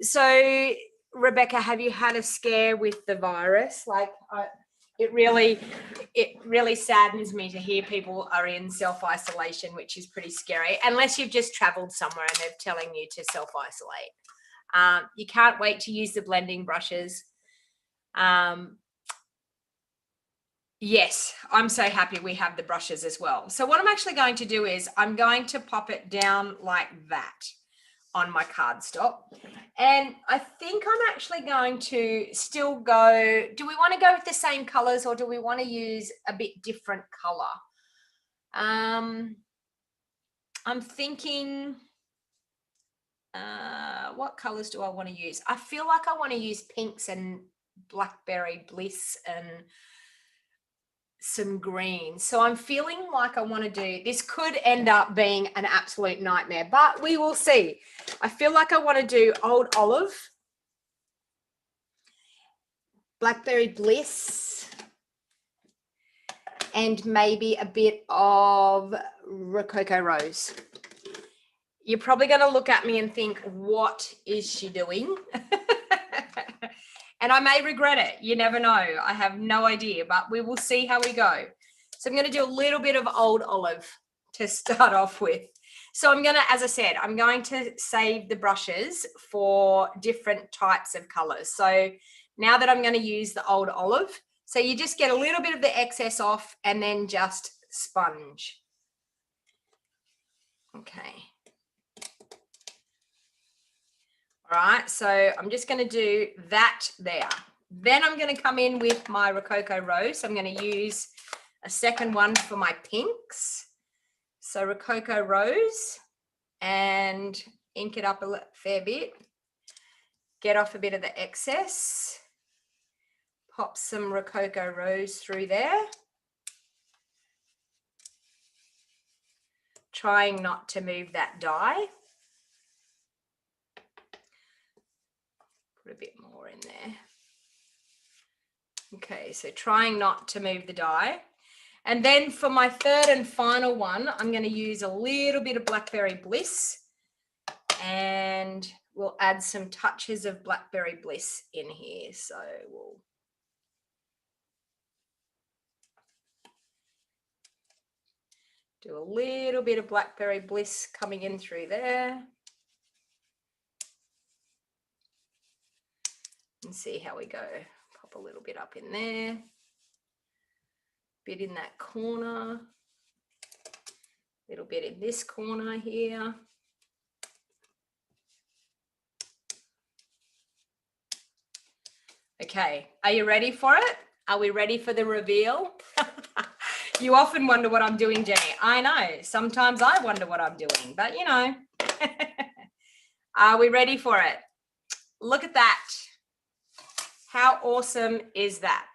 so Rebecca, have you had a scare with the virus? Like it really saddens me to hear people are in self-isolation, which is pretty scary, unless you've just traveled somewhere and they're telling you to self-isolate. You can't wait to use the blending brushes. Yes, I'm so happy we have the brushes as well. So what I'm actually going to do is I'm going to pop it down like that on my cardstock. And I think I'm actually going to still go, do we want to go with the same colors or do we want to use a bit different color? I'm thinking, what colors do I want to use? I feel like I want to use pinks and blackberry bliss and some green. So I'm feeling like I want to do, this could end up being an absolute nightmare, but we will see. I feel like I want to do Old Olive, Blackberry Bliss, and maybe a bit of Rococo Rose. You're probably going to look at me and think, what is she doing? And I may regret it. You never know. I have no idea, but we will see how we go. So I'm going to do a little bit of Old Olive to start off with. So I'm going to, as I said, I'm going to save the brushes for different types of colors. So now that I'm going to use the Old Olive, so you just get a little bit of the excess off and then just sponge. Okay. All right, so I'm just going to do that there. Then I'm going to come in with my Rococo Rose. So I'm going to use a second one for my pinks. So Rococo Rose, and ink it up a fair bit. Get off a bit of the excess. Pop some Rococo Rose through there. Trying not to move that die. Put a bit more in there. Okay, so trying not to move the die. And then for my third and final one, I'm going to use a little bit of Blackberry Bliss, and we'll add some touches of Blackberry Bliss in here. So we'll do a little bit of Blackberry Bliss coming in through there. And see how we go. Pop a little bit up in there. Bit in that corner. little bit in this corner here. Okay, are you ready for it? Are we ready for the reveal? You often wonder what I'm doing, Jenny. I know, sometimes I wonder what I'm doing, but you know. Are we ready for it? Look at that. How awesome is that?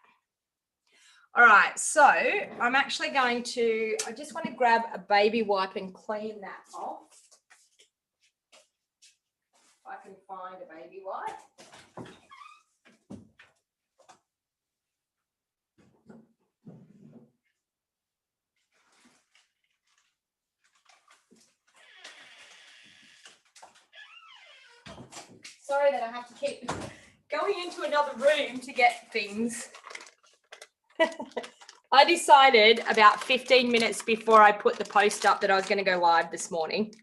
All right, so I'm actually going to, I just want to grab a baby wipe and clean that off. If I can find a baby wipe. Sorry that I have to keep going into another room to get things. I decided about 15 minutes before I put the post up that I was going to go live this morning.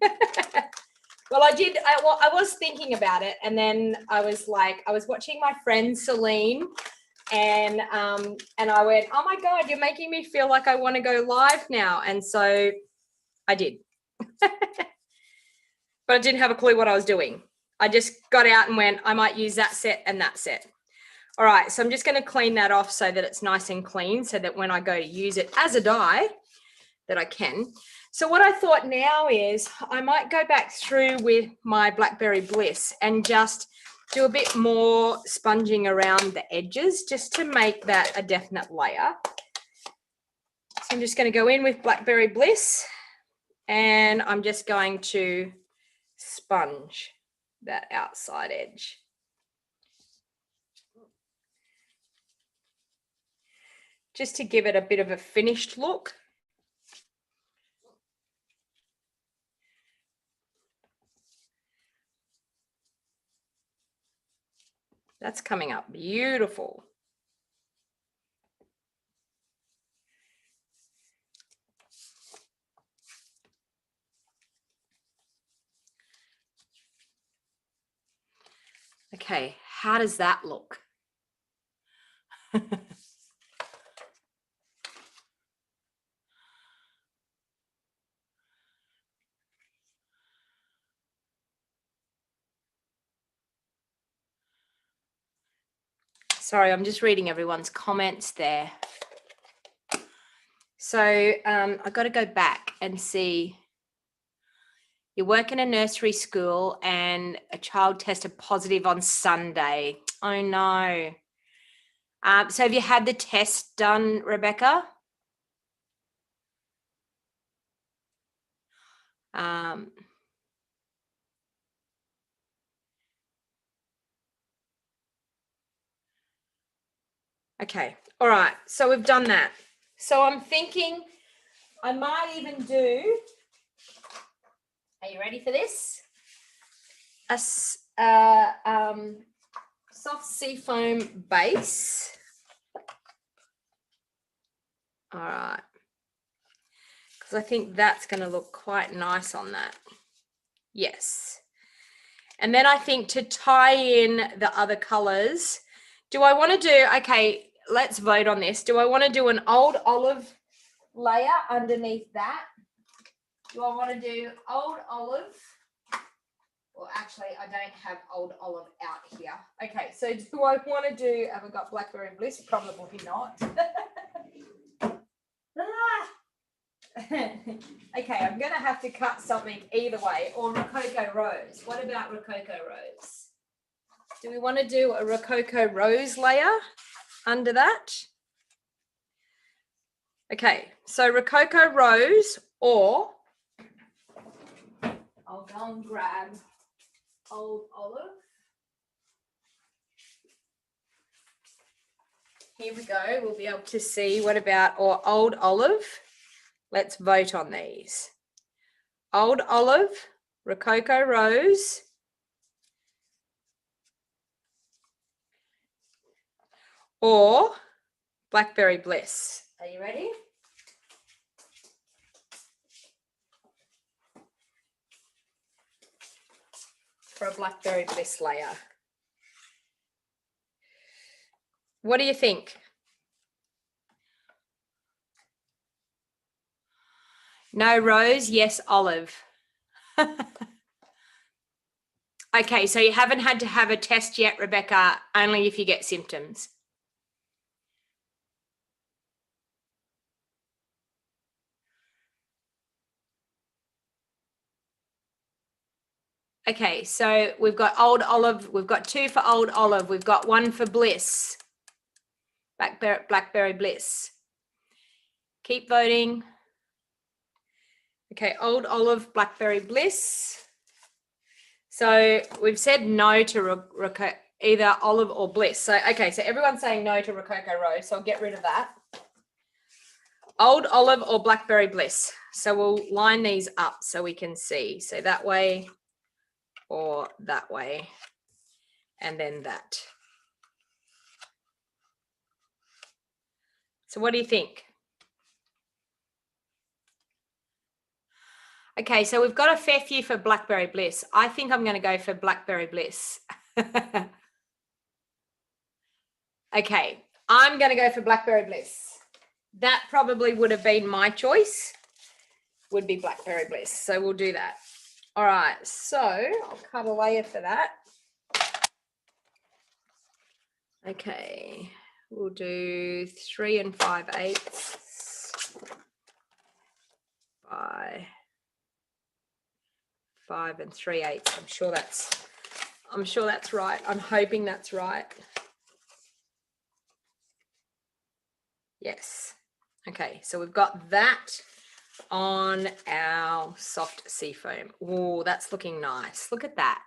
Well, I was thinking about it, and then I was watching my friend Celine, and I went, oh my God, you're making me feel like I want to go live now. And so I did. But I didn't have a clue what I was doing. I just got out and went, I might use that set and that set. All right, so I'm just going to clean that off so that it's nice and clean, so that when I go to use it as a die, that I can. So what I thought now is I might go back through with my Blackberry Bliss and just do a bit more sponging around the edges, just to make that a definite layer. So I'm just going to go in with Blackberry Bliss, and I'm just going to sponge that outside edge. Just to give it a bit of a finished look. That's coming up beautiful. Okay, how does that look? Sorry, I'm just reading everyone's comments there. So I've got to go back and see. You work in a nursery school and a child tested positive on Sunday. Oh no. So have you had the test done, Rebecca? Okay, all right, so we've done that. So I'm thinking I might even do, are you ready for this? A soft seafoam base. All right, because I think that's going to look quite nice on that. Yes. And then I think to tie in the other colors, do I want to do, okay, let's vote on this. Do I want to do an old olive layer underneath that? Do I want to do old olive? Well, actually, I don't have old olive out here. Okay, so do I want to do, have I got Blackberry Bliss? Probably not. Okay, I'm going to have to cut something either way, or Rococo Rose. What about Rococo Rose? Do we want to do a Rococo Rose layer under that? Okay, so Rococo Rose, or I'll go and grab old olive. Here we go. We'll be able to see what about, or old olive. Let's vote on these. Old olive, Rococo Rose, or Blackberry Bliss. Are you ready? For a Blackberry Bliss layer. What do you think? No rose, yes olive. Okay, so you haven't had to have a test yet, Rebecca, only if you get symptoms. Okay, so we've got old olive, we've got 2 for old olive, we've got 1 for bliss, blackberry bliss. Keep voting. Okay, old olive, blackberry bliss. So we've said no to either olive or bliss. So, okay, so everyone's saying no to Rococo Rose, so I'll get rid of that. Old olive or blackberry bliss. So we'll line these up so we can see. So that way or that way, and then that. So what do you think? Okay, so we've got a fair few for blackberry bliss. I think I'm going to go for blackberry bliss. Okay, I'm going to go for blackberry bliss. That probably would have been my choice, would be blackberry bliss. So we'll do that. All right, so I'll cut a layer for that. Okay, we'll do 3 5/8 by 5 3/8. I'm sure that's right. I'm hoping that's right. Yes. Okay, so we've got that on our soft seafoam. Oh, that's looking nice. Look at that.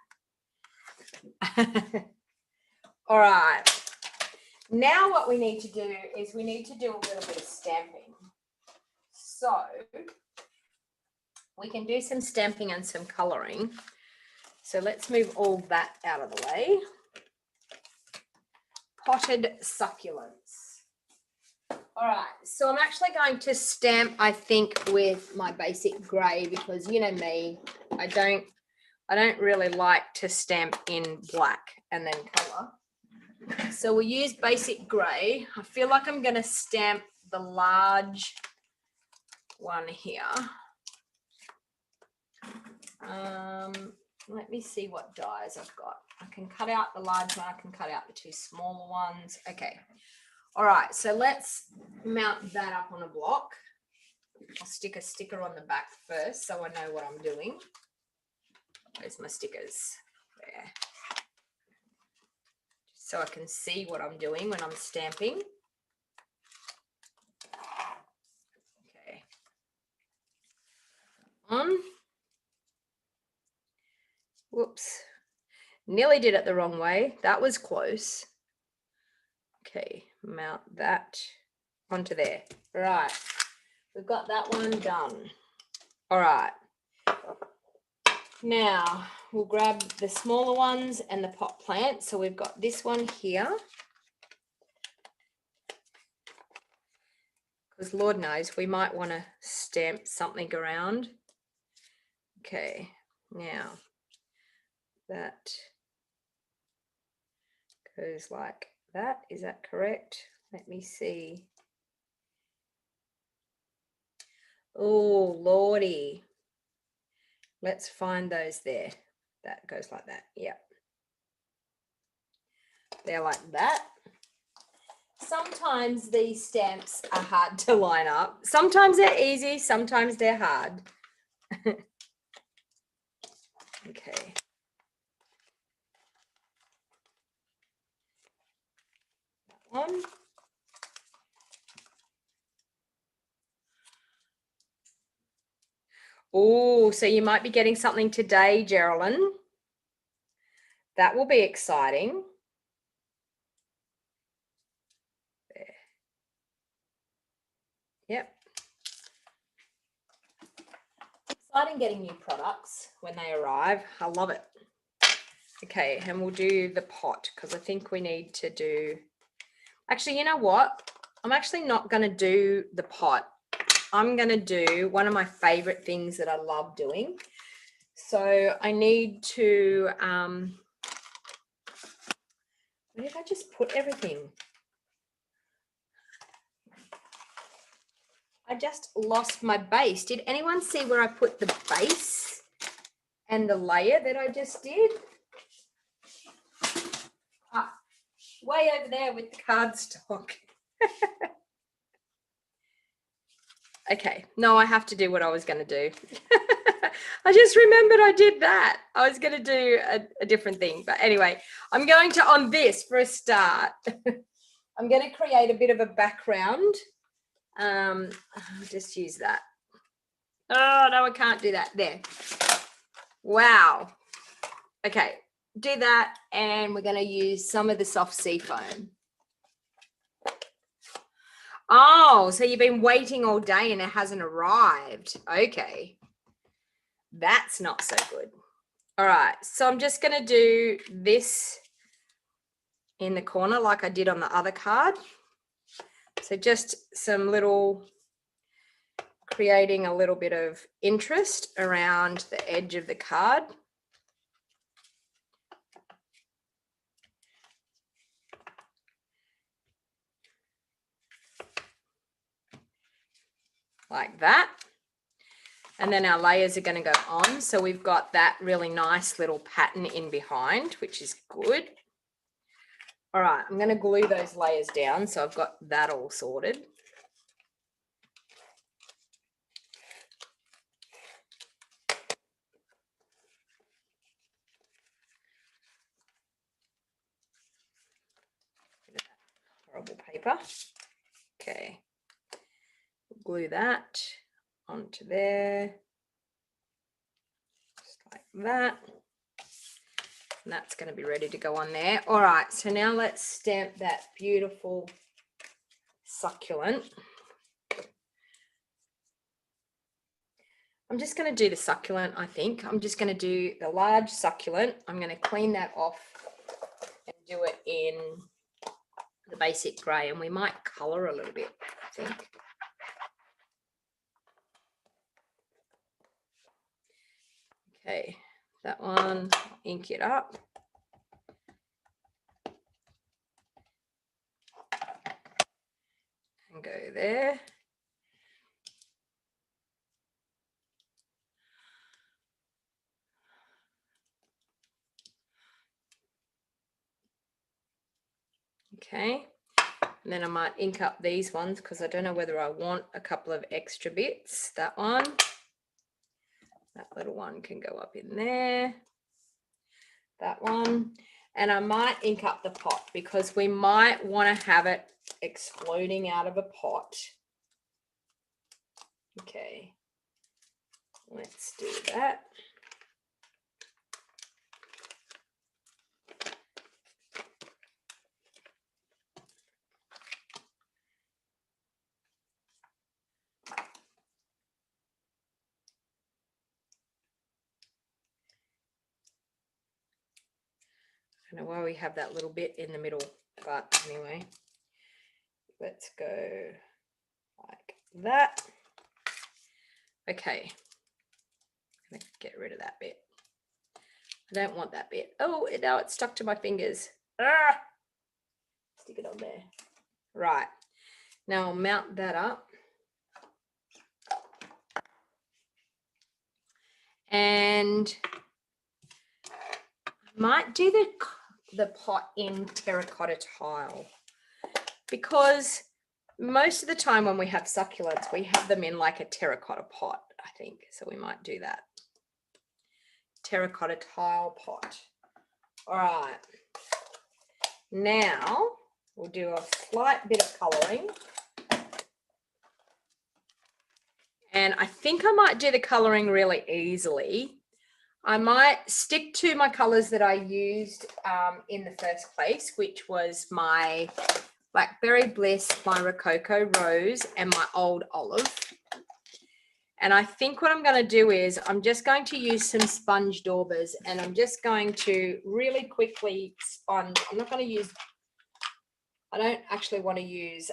All right. Now what we need to do is we need to do a little bit of stamping. So we can do some stamping and some colouring. So let's move all that out of the way. Potted succulents. All right, so I'm actually going to stamp, I think, with my basic grey because you know me, I don't really like to stamp in black and then colour. So we'll use basic grey. I feel like I'm going to stamp the large one here. Let me see what dies I've got. I can cut out the large one. I can cut out the 2 smaller ones. Okay. All right. So let's mount that up on a block. I'll stick a sticker on the back first so I know what I'm doing. Where's my stickers? There. So I can see what I'm doing when I'm stamping. Okay. On. Whoops. Nearly did it the wrong way. That was close. Okay, mount that onto there. Right. We've got that one done. All right. Now we'll grab the smaller ones and the pot plant. So we've got this one here. Because Lord knows we might want to stamp something around. Okay, now that goes like that. Is that correct? Let me see. Oh, Lordy. Let's find those there. That goes like that. Yep. They're like that. Sometimes these stamps are hard to line up. Sometimes they're easy, sometimes they're hard. Okay. That one. Oh, so you might be getting something today, Geraldine. That will be exciting. There. Yep. Exciting getting new products when they arrive. I love it. Okay, and we'll do the pot because I think we need to do... Actually, you know what? I'm actually not going to do the pot. I'm going to do one of my favorite things that I love doing. So I need to, where did I just put everything? I just lost my base. Did anyone see where I put the base and the layer that I just did? Way over there with the cardstock. Okay, no, I have to do what I was going to do. I just remembered I did that. I was going to do a different thing. But anyway, I'm going to, on this for a start, I'm going to create a bit of a background. I'll just use that. Oh, no, I can't do that. There. Wow. Okay, do that. And we're going to use some of the soft sea foam. Oh, so you've been waiting all day and it hasn't arrived. Okay. That's not so good. All right. So I'm just going to do this in the corner like I did on the other card. So just some little, creating a little bit of interest around the edge of the card. Like that. And then our layers are going to go on. So we've got that really nice little pattern in behind, which is good. All right, I'm going to glue those layers down. So I've got that all sorted. Horrible paper. Okay. Glue that onto there, just like that. And that's going to be ready to go on there. All right, so now let's stamp that beautiful succulent. I'm just going to do the succulent, I think. I'm just going to do the large succulent. I'm going to clean that off and do it in the basic grey, and we might colour a little bit, I think. Okay, that one, ink it up. And go there. Okay, and then I might ink up these ones because I don't know whether I want a couple of extra bits. That one, that little one can go up in there. That one, and I might ink up the pot because we might want to have it exploding out of a pot. Okay, let's do that. I don't know why we have that little bit in the middle, but anyway, let's go like that. Okay, I'm gonna get rid of that bit. I don't want that bit. Oh, now it's stuck to my fingers. Ah! Stick it on there. Right, now I'll mount that up. And I might do the pot in terracotta tile because most of the time when we have succulents, we have them in like a terracotta pot, I think. So we might do that. Terracotta tile pot. All right. Now we'll do a slight bit of colouring. And I think I might do the colouring really easily. I might stick to my colours that I used in the first place, which was my Blackberry Bliss, my Rococo Rose, and my Old Olive. And I think what I'm going to do is I'm just going to use some sponge daubers, and I'm just going to really quickly sponge. I'm not going to use, I don't actually want to use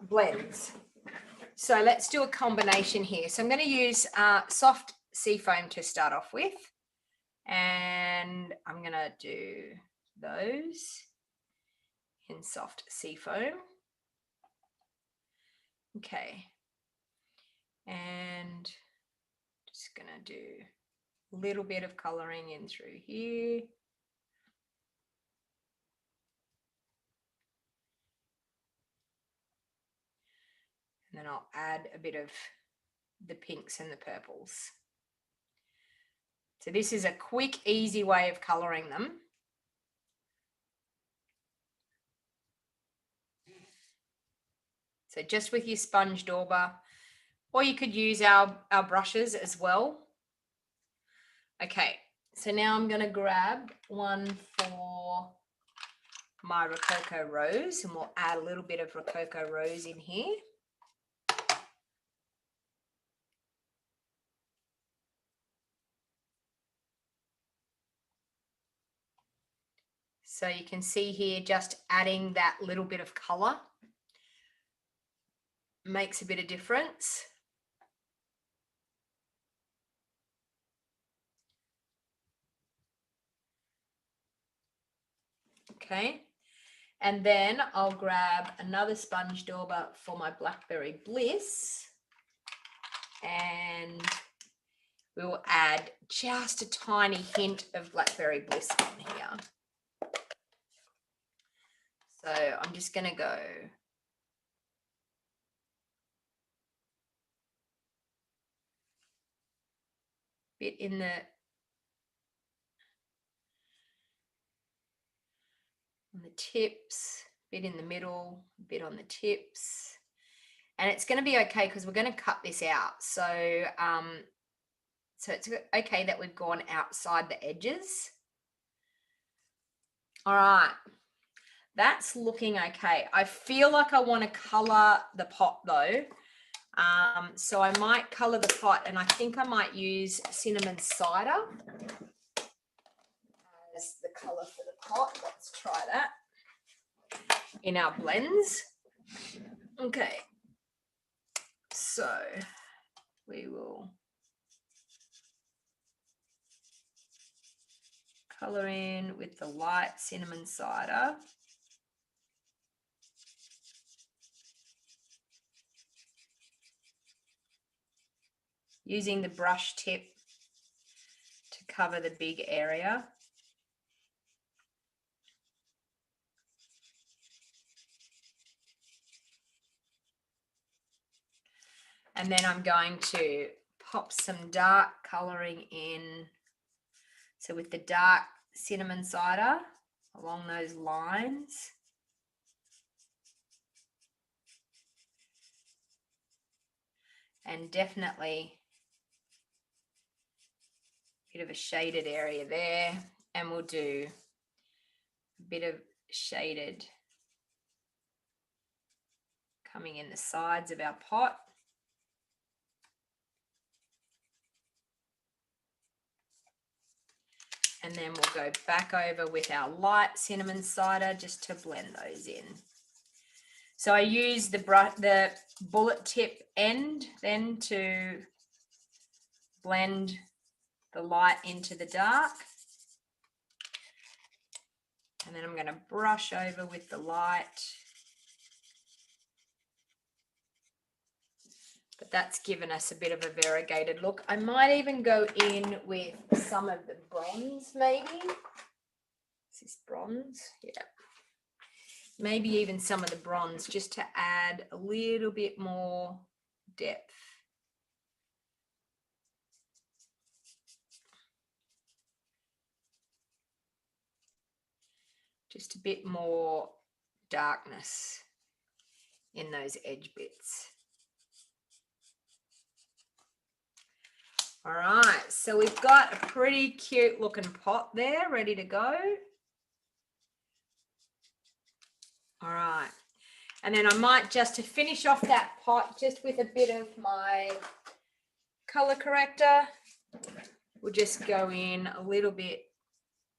blends. So let's do a combination here. So I'm going to use soft sea foam to start off with. And I'm going to do those in soft sea foam. Okay. And just gonna do a little bit of coloring in through here. And then I'll add a bit of the pinks and the purples. So this is a quick, easy way of coloring them. So just with your sponge dauber, or you could use our brushes as well. Okay, so now I'm going to grab one for my Rococo Rose, and we'll add a little bit of Rococo Rose in here. So you can see here, just adding that little bit of colour makes a bit of difference. Okay, and then I'll grab another sponge dauber for my Blackberry Bliss, and we will add just a tiny hint of Blackberry Bliss on here. So I'm just going to go bit in the on the tips, bit in the middle, bit on the tips. And it's going to be okay because we're going to cut this out. So, so it's okay that we've gone outside the edges. All right, that's looking okay. I feel like I want to colour the pot though. So I might colour the pot, and I think I might use cinnamon cider as the colour for the pot. Let's try that in our blends. Okay, so we will colour in with the light cinnamon cider. Using the brush tip to cover the big area. And then I'm going to pop some dark colouring in. So with the dark cinnamon cider along those lines. And definitely a bit of a shaded area there. And we'll do a bit of shaded coming in the sides of our pot. And then we'll go back over with our light cinnamon cider just to blend those in. So I use the bullet tip end then to blend the light into the dark. And then I'm going to brush over with the light. But that's given us a bit of a variegated look. I might even go in with some of the bronze maybe. Is this bronze? Yeah. Maybe even some of the bronze just to add a little bit more depth. Just a bit more darkness in those edge bits. All right, so we've got a pretty cute looking pot there ready to go. All right, and then I might just to finish off that pot just with a bit of my color corrector, we'll just go in a little bit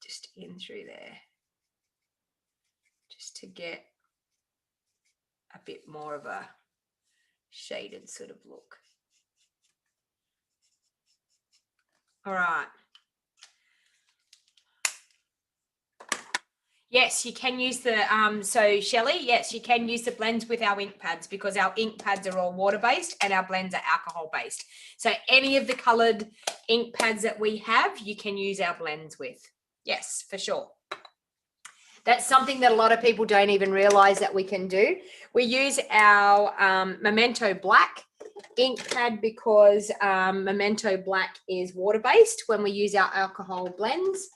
just in through there just to get a bit more of a shaded sort of look. All right. Yes, you can use the, so Shelley, yes, you can use the blends with our ink pads because our ink pads are all water-based and our blends are alcohol-based. So any of the coloured ink pads that we have, you can use our blends with. Yes, for sure. That's something that a lot of people don't even realise that we can do. We use our Memento Black ink pad because Memento Black is water-based when we use our alcohol blends,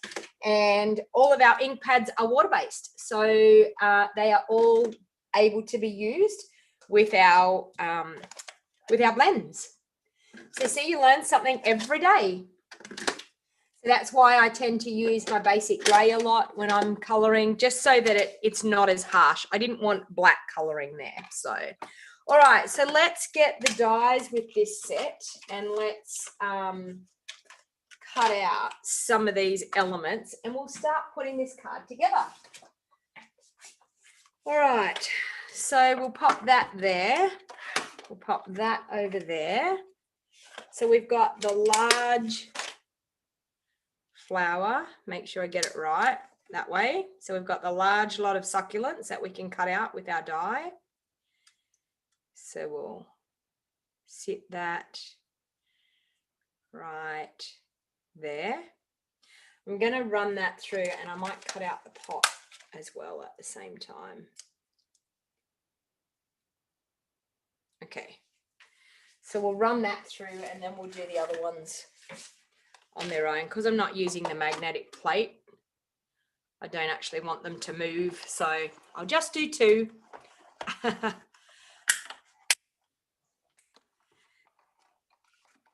and all of our ink pads are water-based, so they are all able to be used with our blends. So see, you learn something every day. So that's why I tend to use my basic grey a lot when I'm colouring, just so that it's not as harsh. I didn't want black colouring there. So, all right, so let's get the dies with this set and let's cut out some of these elements and we'll start putting this card together. All right, so we'll pop that there. We'll pop that over there. So we've got the large flower, make sure I get it right that way. So we've got the large lot of succulents that we can cut out with our die. So we'll sit that right there. I'm going to run that through and I might cut out the pot as well at the same time. Okay, so we'll run that through and then we'll do the other ones on their own because I'm not using the magnetic plate. I don't actually want them to move, so I'll just do two.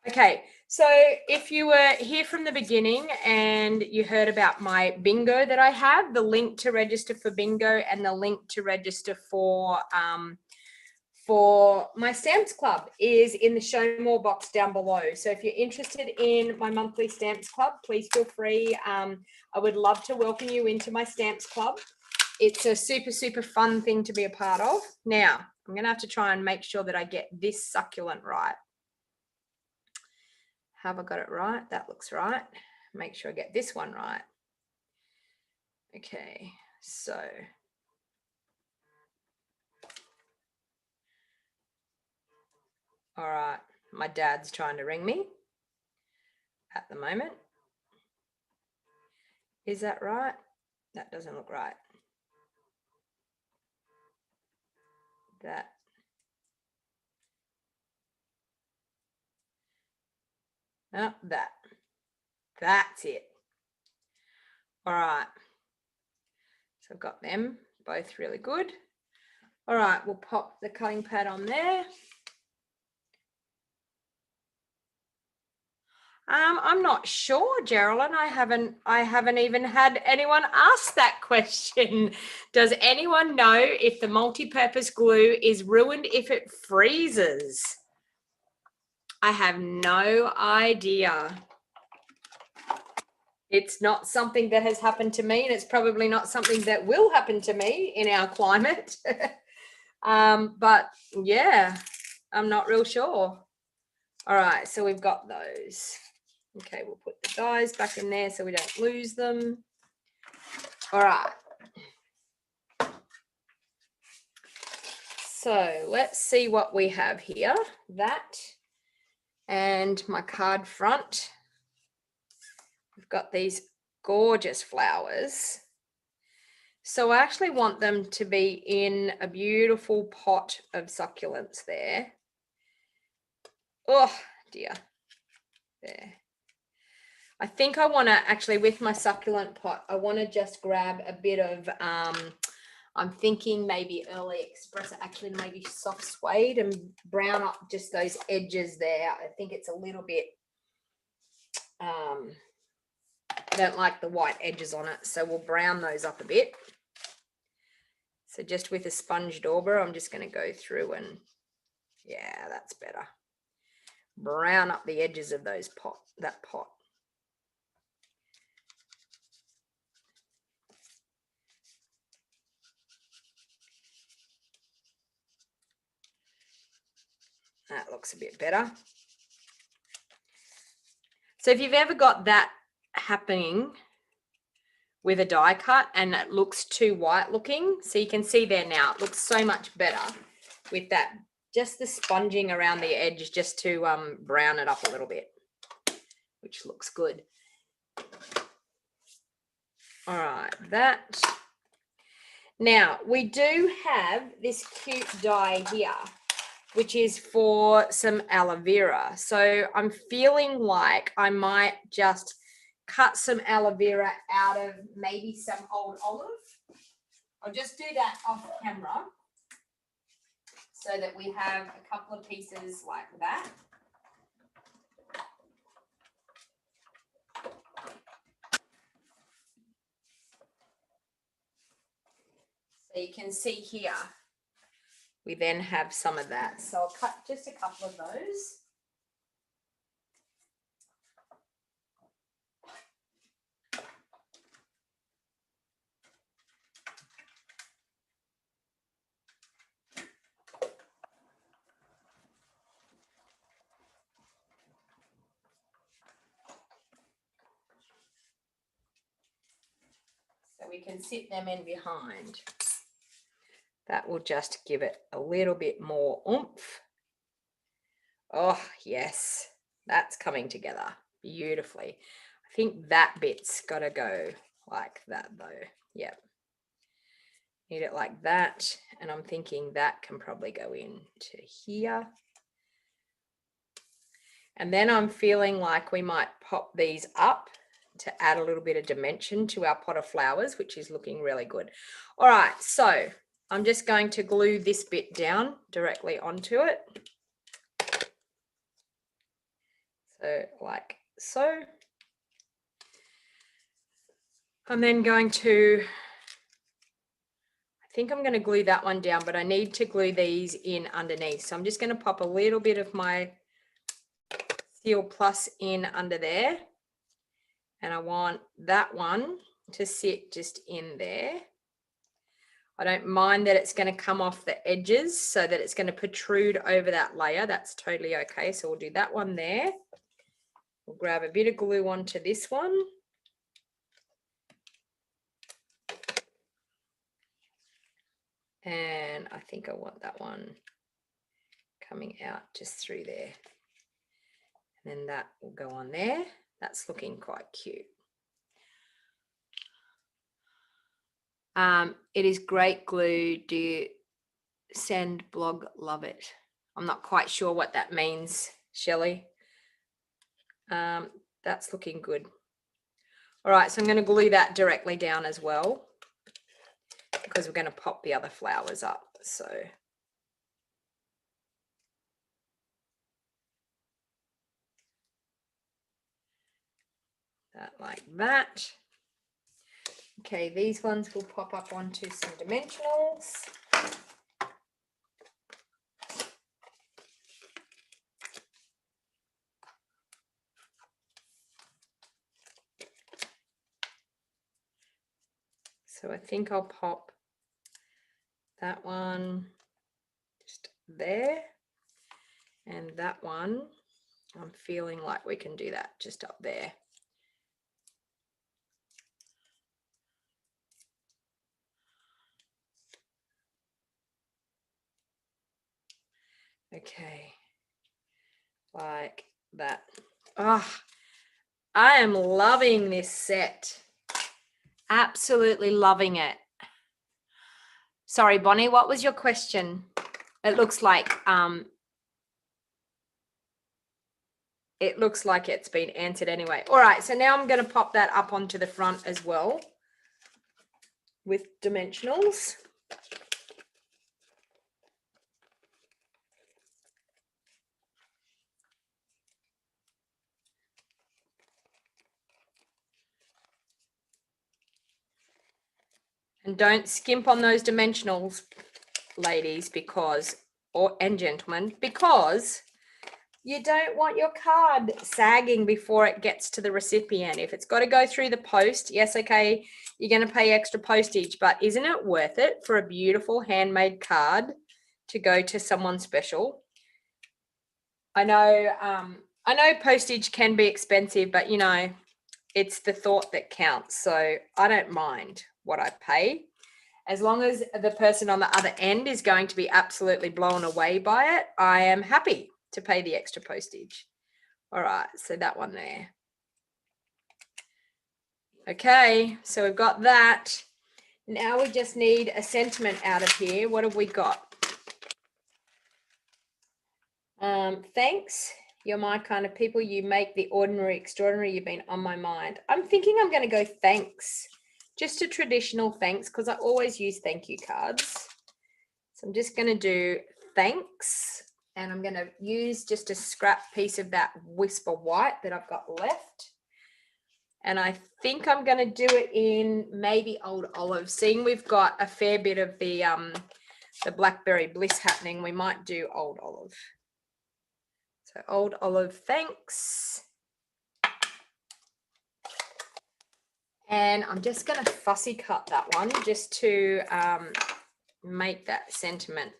Okay, so if you were here from the beginning and you heard about my bingo that I have, the link to register for bingo and the link to register for my Stamps Club is in the show more box down below. So if you're interested in my monthly Stamps Club, please feel free. I would love to welcome you into my Stamps Club. It's a super, super fun thing to be a part of. Now, I'm going to have to try and make sure that I get this succulent right. Have I got it right? That looks right. Make sure I get this one right. Okay, so all right, my dad's trying to ring me at the moment. Is that right? That doesn't look right. That. Oh, that. That's it. All right. So I've got them both really good. All right, we'll pop the cutting pad on there. I'm not sure, Geraldine. I haven't even had anyone ask that question. Does anyone know if the multi-purpose glue is ruined if it freezes? I have no idea. It's not something that has happened to me, and it's probably not something that will happen to me in our climate. But yeah, I'm not real sure. All right, so we've got those. Okay, we'll put the dies back in there so we don't lose them. All right. So let's see what we have here. That and my card front. We've got these gorgeous flowers. So I actually want them to be in a beautiful pot of succulents there. Oh dear. There. I think I want to actually, with my succulent pot, I want to just grab a bit of, I'm thinking maybe early espresso, actually maybe soft suede, and brown up just those edges there. I think it's a little bit, I don't like the white edges on it, so we'll brown those up a bit. So just with a sponge dauber, I'm just going to go through and, yeah, that's better. Brown up the edges of those that pot. That looks a bit better. So if you've ever got that happening with a die cut, and it looks too white looking. So you can see there now, it looks so much better with that, just the sponging around the edge just to brown it up a little bit, which looks good. All right, that. Now, we do have this cute die here, which is for some aloe vera. So I'm feeling like I might just cut some aloe vera out of maybe some old olive. I'll just do that off camera so that we have a couple of pieces like that. So you can see here, we then have some of that. So I'll cut just a couple of those. So we can sit them in behind. That will just give it a little bit more oomph. Oh, yes, that's coming together beautifully. I think that bit's got to go like that though. Yep. Need it like that. And I'm thinking that can probably go into here. And then I'm feeling like we might pop these up to add a little bit of dimension to our pot of flowers, which is looking really good. All right, so I'm just going to glue this bit down directly onto it. So like so. I'm then going to, I think I'm going to glue that one down, but I need to glue these in underneath. So I'm just going to pop a little bit of my Seal Plus in under there. And I want that one to sit just in there. I don't mind that it's going to come off the edges so that it's going to protrude over that layer. That's totally okay. So we'll do that one there. We'll grab a bit of glue onto this one. And I think I want that one coming out just through there. And then that will go on there. That's looking quite cute. It is great glue. Do you send blog? Love it. I'm not quite sure what that means, Shelley. That's looking good. All right, so I'm going to glue that directly down as well because we're going to pop the other flowers up. So that like that. Okay, these ones will pop up onto some dimensionals. So I think I'll pop that one just there, and that one, I'm feeling like we can do that just up there. Okay, like that. Oh, I am loving this set. Absolutely loving it. Sorry, Bonnie, what was your question? It looks like it's been answered anyway. All right, so now I'm going to pop that up onto the front as well with dimensionals. And don't skimp on those dimensionals, ladies, and gentlemen, because you don't want your card sagging before it gets to the recipient. If it's got to go through the post, yes, okay, you're going to pay extra postage, but isn't it worth it for a beautiful handmade card to go to someone special? I know postage can be expensive, but you know, it's the thought that counts. So I don't mind what I pay. As long as the person on the other end is going to be absolutely blown away by it, I am happy to pay the extra postage. All right, so that one there. Okay, so we've got that. Now we just need a sentiment out of here. What have we got? Thanks. You're my kind of people. You make the ordinary extraordinary. You've been on my mind. I'm thinking I'm going to go thanks. Just a traditional thanks, because I always use thank you cards. So I'm just going to do thanks, and I'm going to use just a scrap piece of that Whisper White that I've got left. And I think I'm going to do it in maybe Old Olive. Seeing we've got a fair bit of the Blackberry Bliss happening, we might do Old Olive. So Old Olive, thanks. And I'm just going to fussy cut that one just to make that sentiment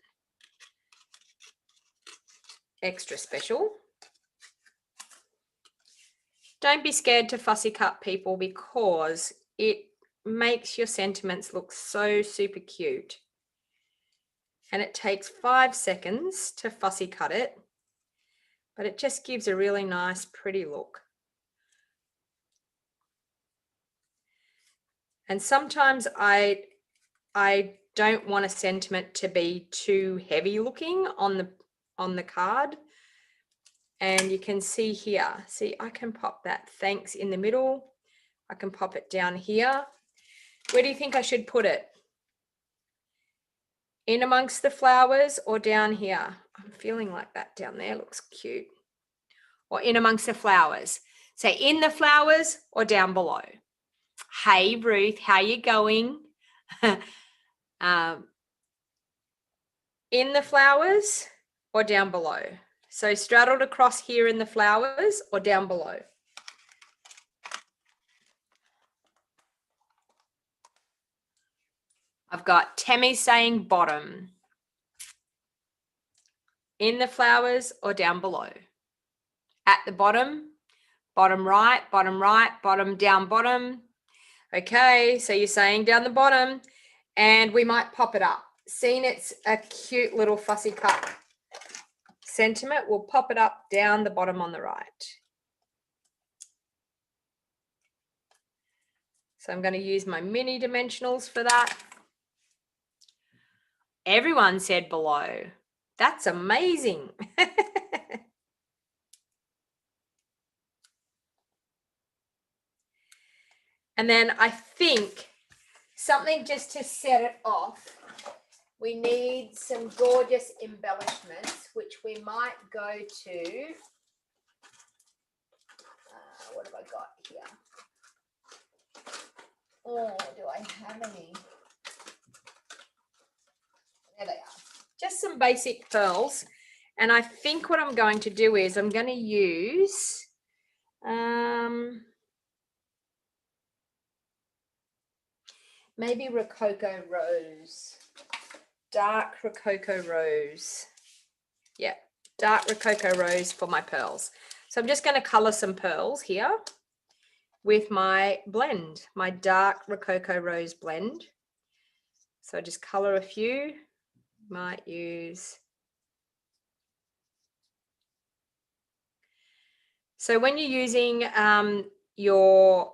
extra special. Don't be scared to fussy cut, people, because it makes your sentiments look so super cute. And it takes 5 seconds to fussy cut it, but it just gives a really nice, pretty look. And sometimes I don't want a sentiment to be too heavy looking on the card. And you can see here, see, I can pop that thanks in the middle. I can pop it down here. Where do you think I should put it? In amongst the flowers or down here? I'm feeling like that down there looks cute. Or in amongst the flowers. So in the flowers or down below. Hey, Ruth, how you going? In the flowers or down below? So straddled across here in the flowers or down below? I've got Temmie saying bottom. In the flowers or down below? At the bottom, bottom right, bottom down bottom. Okay, so you're saying down the bottom, and we might pop it up. Seeing it's a cute little fussy cut sentiment, we'll pop it up down the bottom on the right. So I'm going to use my mini dimensionals for that. Everyone said below. That's amazing. And then I think something just to set it off, we need some gorgeous embellishments, which we might go to. What have I got here? Oh, do I have any? There they are. Just some basic pearls. And I think what I'm going to do is I'm going to use maybe Rococo Rose. Dark Rococo Rose. Yeah, dark Rococo Rose for my pearls. So I'm just going to colour some pearls here with my blend, my dark Rococo Rose blend. So just colour a few. Might use. So when you're using your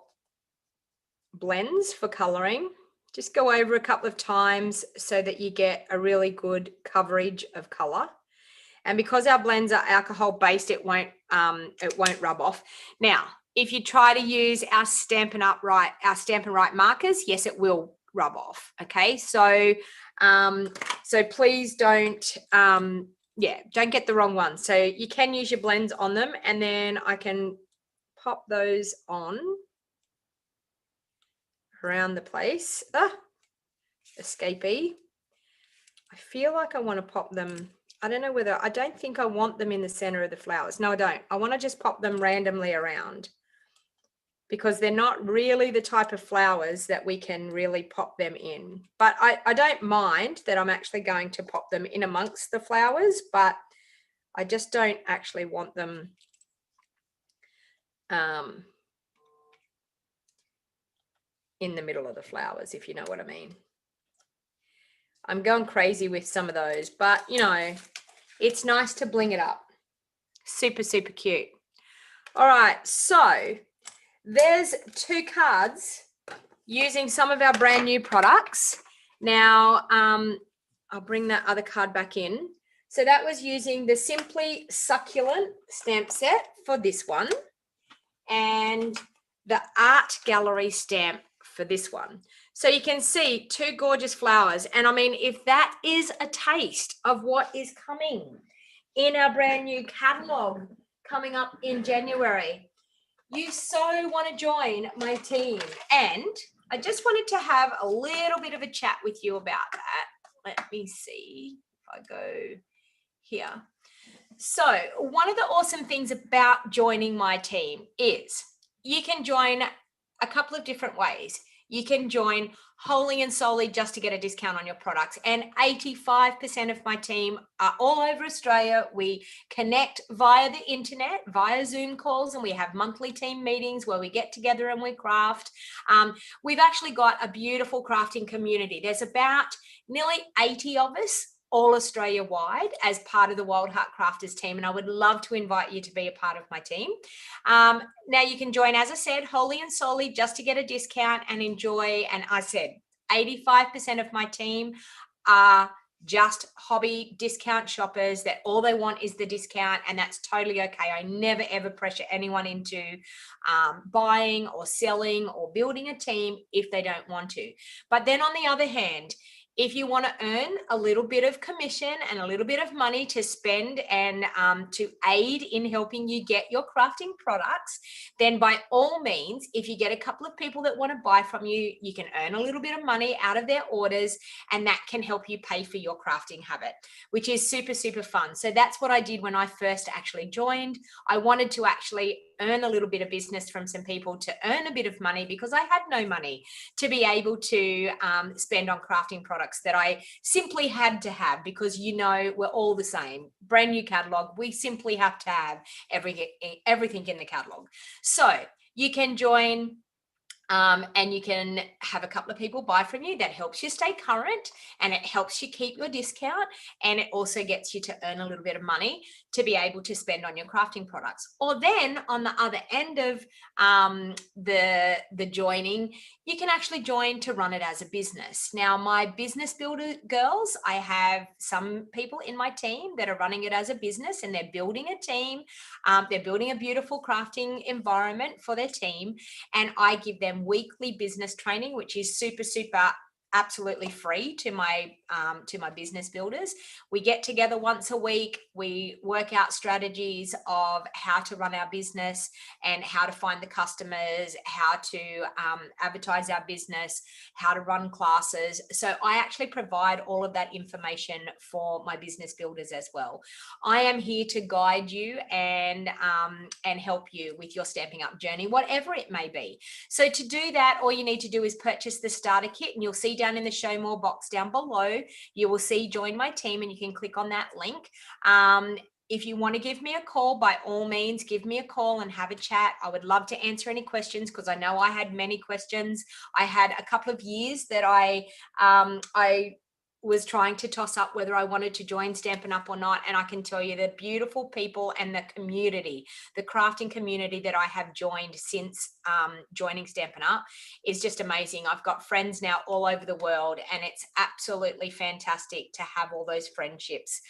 blends for colouring, just go over a couple of times so that you get a really good coverage of colour. And because our blends are alcohol based, it won't rub off. Now, if you try to use our Stampin' Right markers, yes, it will rub off. Okay, so please don't don't get the wrong one. So you can use your blends on them, and then I can pop those on around the place. Escapee. I feel like I want to pop them. I don't know whether, I don't think I want them in the center of the flowers. No, I don't. I want to just pop them randomly around because they're not really the type of flowers that we can really pop them in. But I don't mind that I'm actually going to pop them in amongst the flowers, but I just don't actually want them in the middle of the flowers, if you know what I mean. I'm going crazy with some of those, but you know, it's nice to bling it up. Super, super cute. All right, so there's 2 cards using some of our brand new products. Now, I'll bring that other card back in. So that was using the Simply Succulent stamp set for this one and the Art Gallery stamp for this one. So you can see 2 gorgeous flowers. And I mean, if that is a taste of what is coming in our brand new catalog coming up in January, you so want to join my team. And I just wanted to have a little bit of a chat with you about that. Let me see if I go here. So one of the awesome things about joining my team is you can join a couple of different ways. You can join wholly and solely just to get a discount on your products. And 85% of my team are all over Australia. We connect via the internet, via Zoom calls, and we have monthly team meetings where we get together and we craft. We've actually got a beautiful crafting community. There's about nearly 80 of us all Australia wide as part of the Wild Heart Crafters team. And I would love to invite you to be a part of my team. Now you can join, as I said, wholly and solely just to get a discount and enjoy. And I said, 85% of my team are just hobby discount shoppers that all they want is the discount, and that's totally okay. I never ever pressure anyone into buying or selling or building a team if they don't want to. But then on the other hand, if you want to earn a little bit of commission and a little bit of money to spend and to aid in helping you get your crafting products, then by all means, if you get a couple of people that want to buy from you, you can earn a little bit of money out of their orders, and that can help you pay for your crafting habit, which is super, super fun. So that's what I did when I first actually joined. I wanted to actually earn a little bit of business from some people to earn a bit of money because I had no money to be able to spend on crafting products that I simply had to have, because you know we're all the same. Brand new catalog, we simply have to have everything in the catalog. So you can join and you can have a couple of people buy from you. That helps you stay current, and it helps you keep your discount, and it also gets you to earn a little bit of money to be able to spend on your crafting products. Or then on the other end of the joining, you can actually join to run it as a business. Now, my business builder girls, I have some people in my team that are running it as a business, and they're building a team. They're building a beautiful crafting environment for their team, and I give them weekly business training, which is super, super absolutely free to my business builders. We get together once a week. We work out strategies of how to run our business and how to find the customers, how to advertise our business, how to run classes. So I actually provide all of that information for my business builders as well. I am here to guide you and help you with your Stamping Up journey, whatever it may be. So to do that, all you need to do is purchase the starter kit, and you'll see down in the show more box down below, you will see join my team, and you can click on that link. If you want to give me a call, by all means, give me a call and have a chat. I would love to answer any questions, because I know I had many questions. I had a couple of years that I was trying to toss up whether I wanted to join Stampin' Up or not. And I can tell you the beautiful people and the community, the crafting community that I have joined since joining Stampin' Up is just amazing. I've got friends now all over the world, and it's absolutely fantastic to have all those friendships.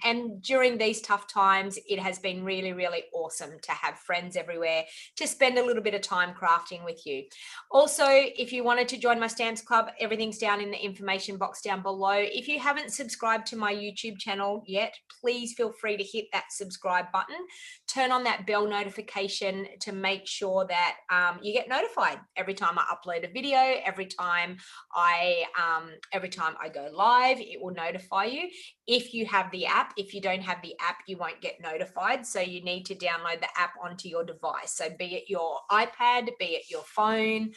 And during these tough times, it has been really, really awesome to have friends everywhere to spend a little bit of time crafting with you. Also, if you wanted to join my Stamps Club, everything's down in the information box down below. If you haven't subscribed to my YouTube channel yet, please feel free to hit that subscribe button. Turn on that bell notification to make sure that you get notified every time I upload a video, every time I go live, it will notify you. If you have the app, if you don't have the app, you won't get notified. So you need to download the app onto your device. So be it your iPad, be it your phone,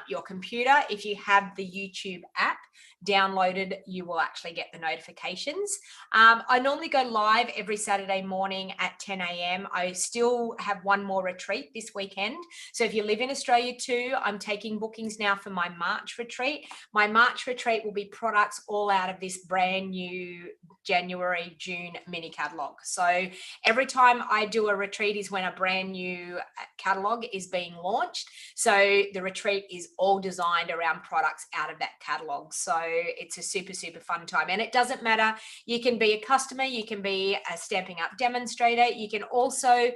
your computer, if you have the YouTube app downloaded uploaded, you will actually get the notifications. I normally go live every Saturday morning at 10 a.m. I still have one more retreat this weekend. So if you live in Australia too, I'm taking bookings now for my March retreat. My March retreat will be products all out of this brand new January, June mini catalog. So every time I do a retreat is when a brand new catalog is being launched. So the retreat is all designed around products out of that catalog. So it's a super, super fun time. And it doesn't matter. You can be a customer, you can be a Stampin' Up demonstrator. You can also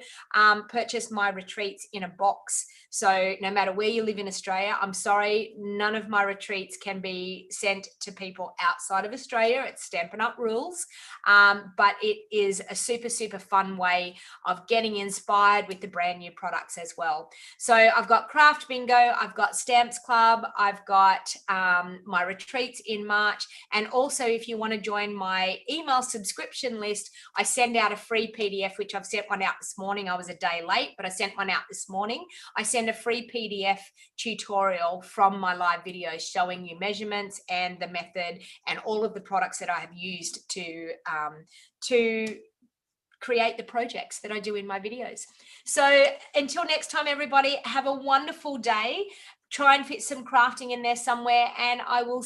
purchase my retreats in a box. So no matter where you live in Australia, I'm sorry, none of my retreats can be sent to people outside of Australia. It's Stampin' Up rules. But it is a super, super fun way of getting inspired with the brand new products as well. So I've got Craft Bingo, I've got Stamps Club, I've got my retreats in March. And also if you want to join my email subscription list, I send out a free PDF, which I've sent one out this morning. I was a day late, but I sent one out this morning. I send a free PDF tutorial from my live videos showing you measurements and the method and all of the products that I have used to create the projects that I do in my videos. So until next time, everybody, have a wonderful day. Try and fit some crafting in there somewhere, and I will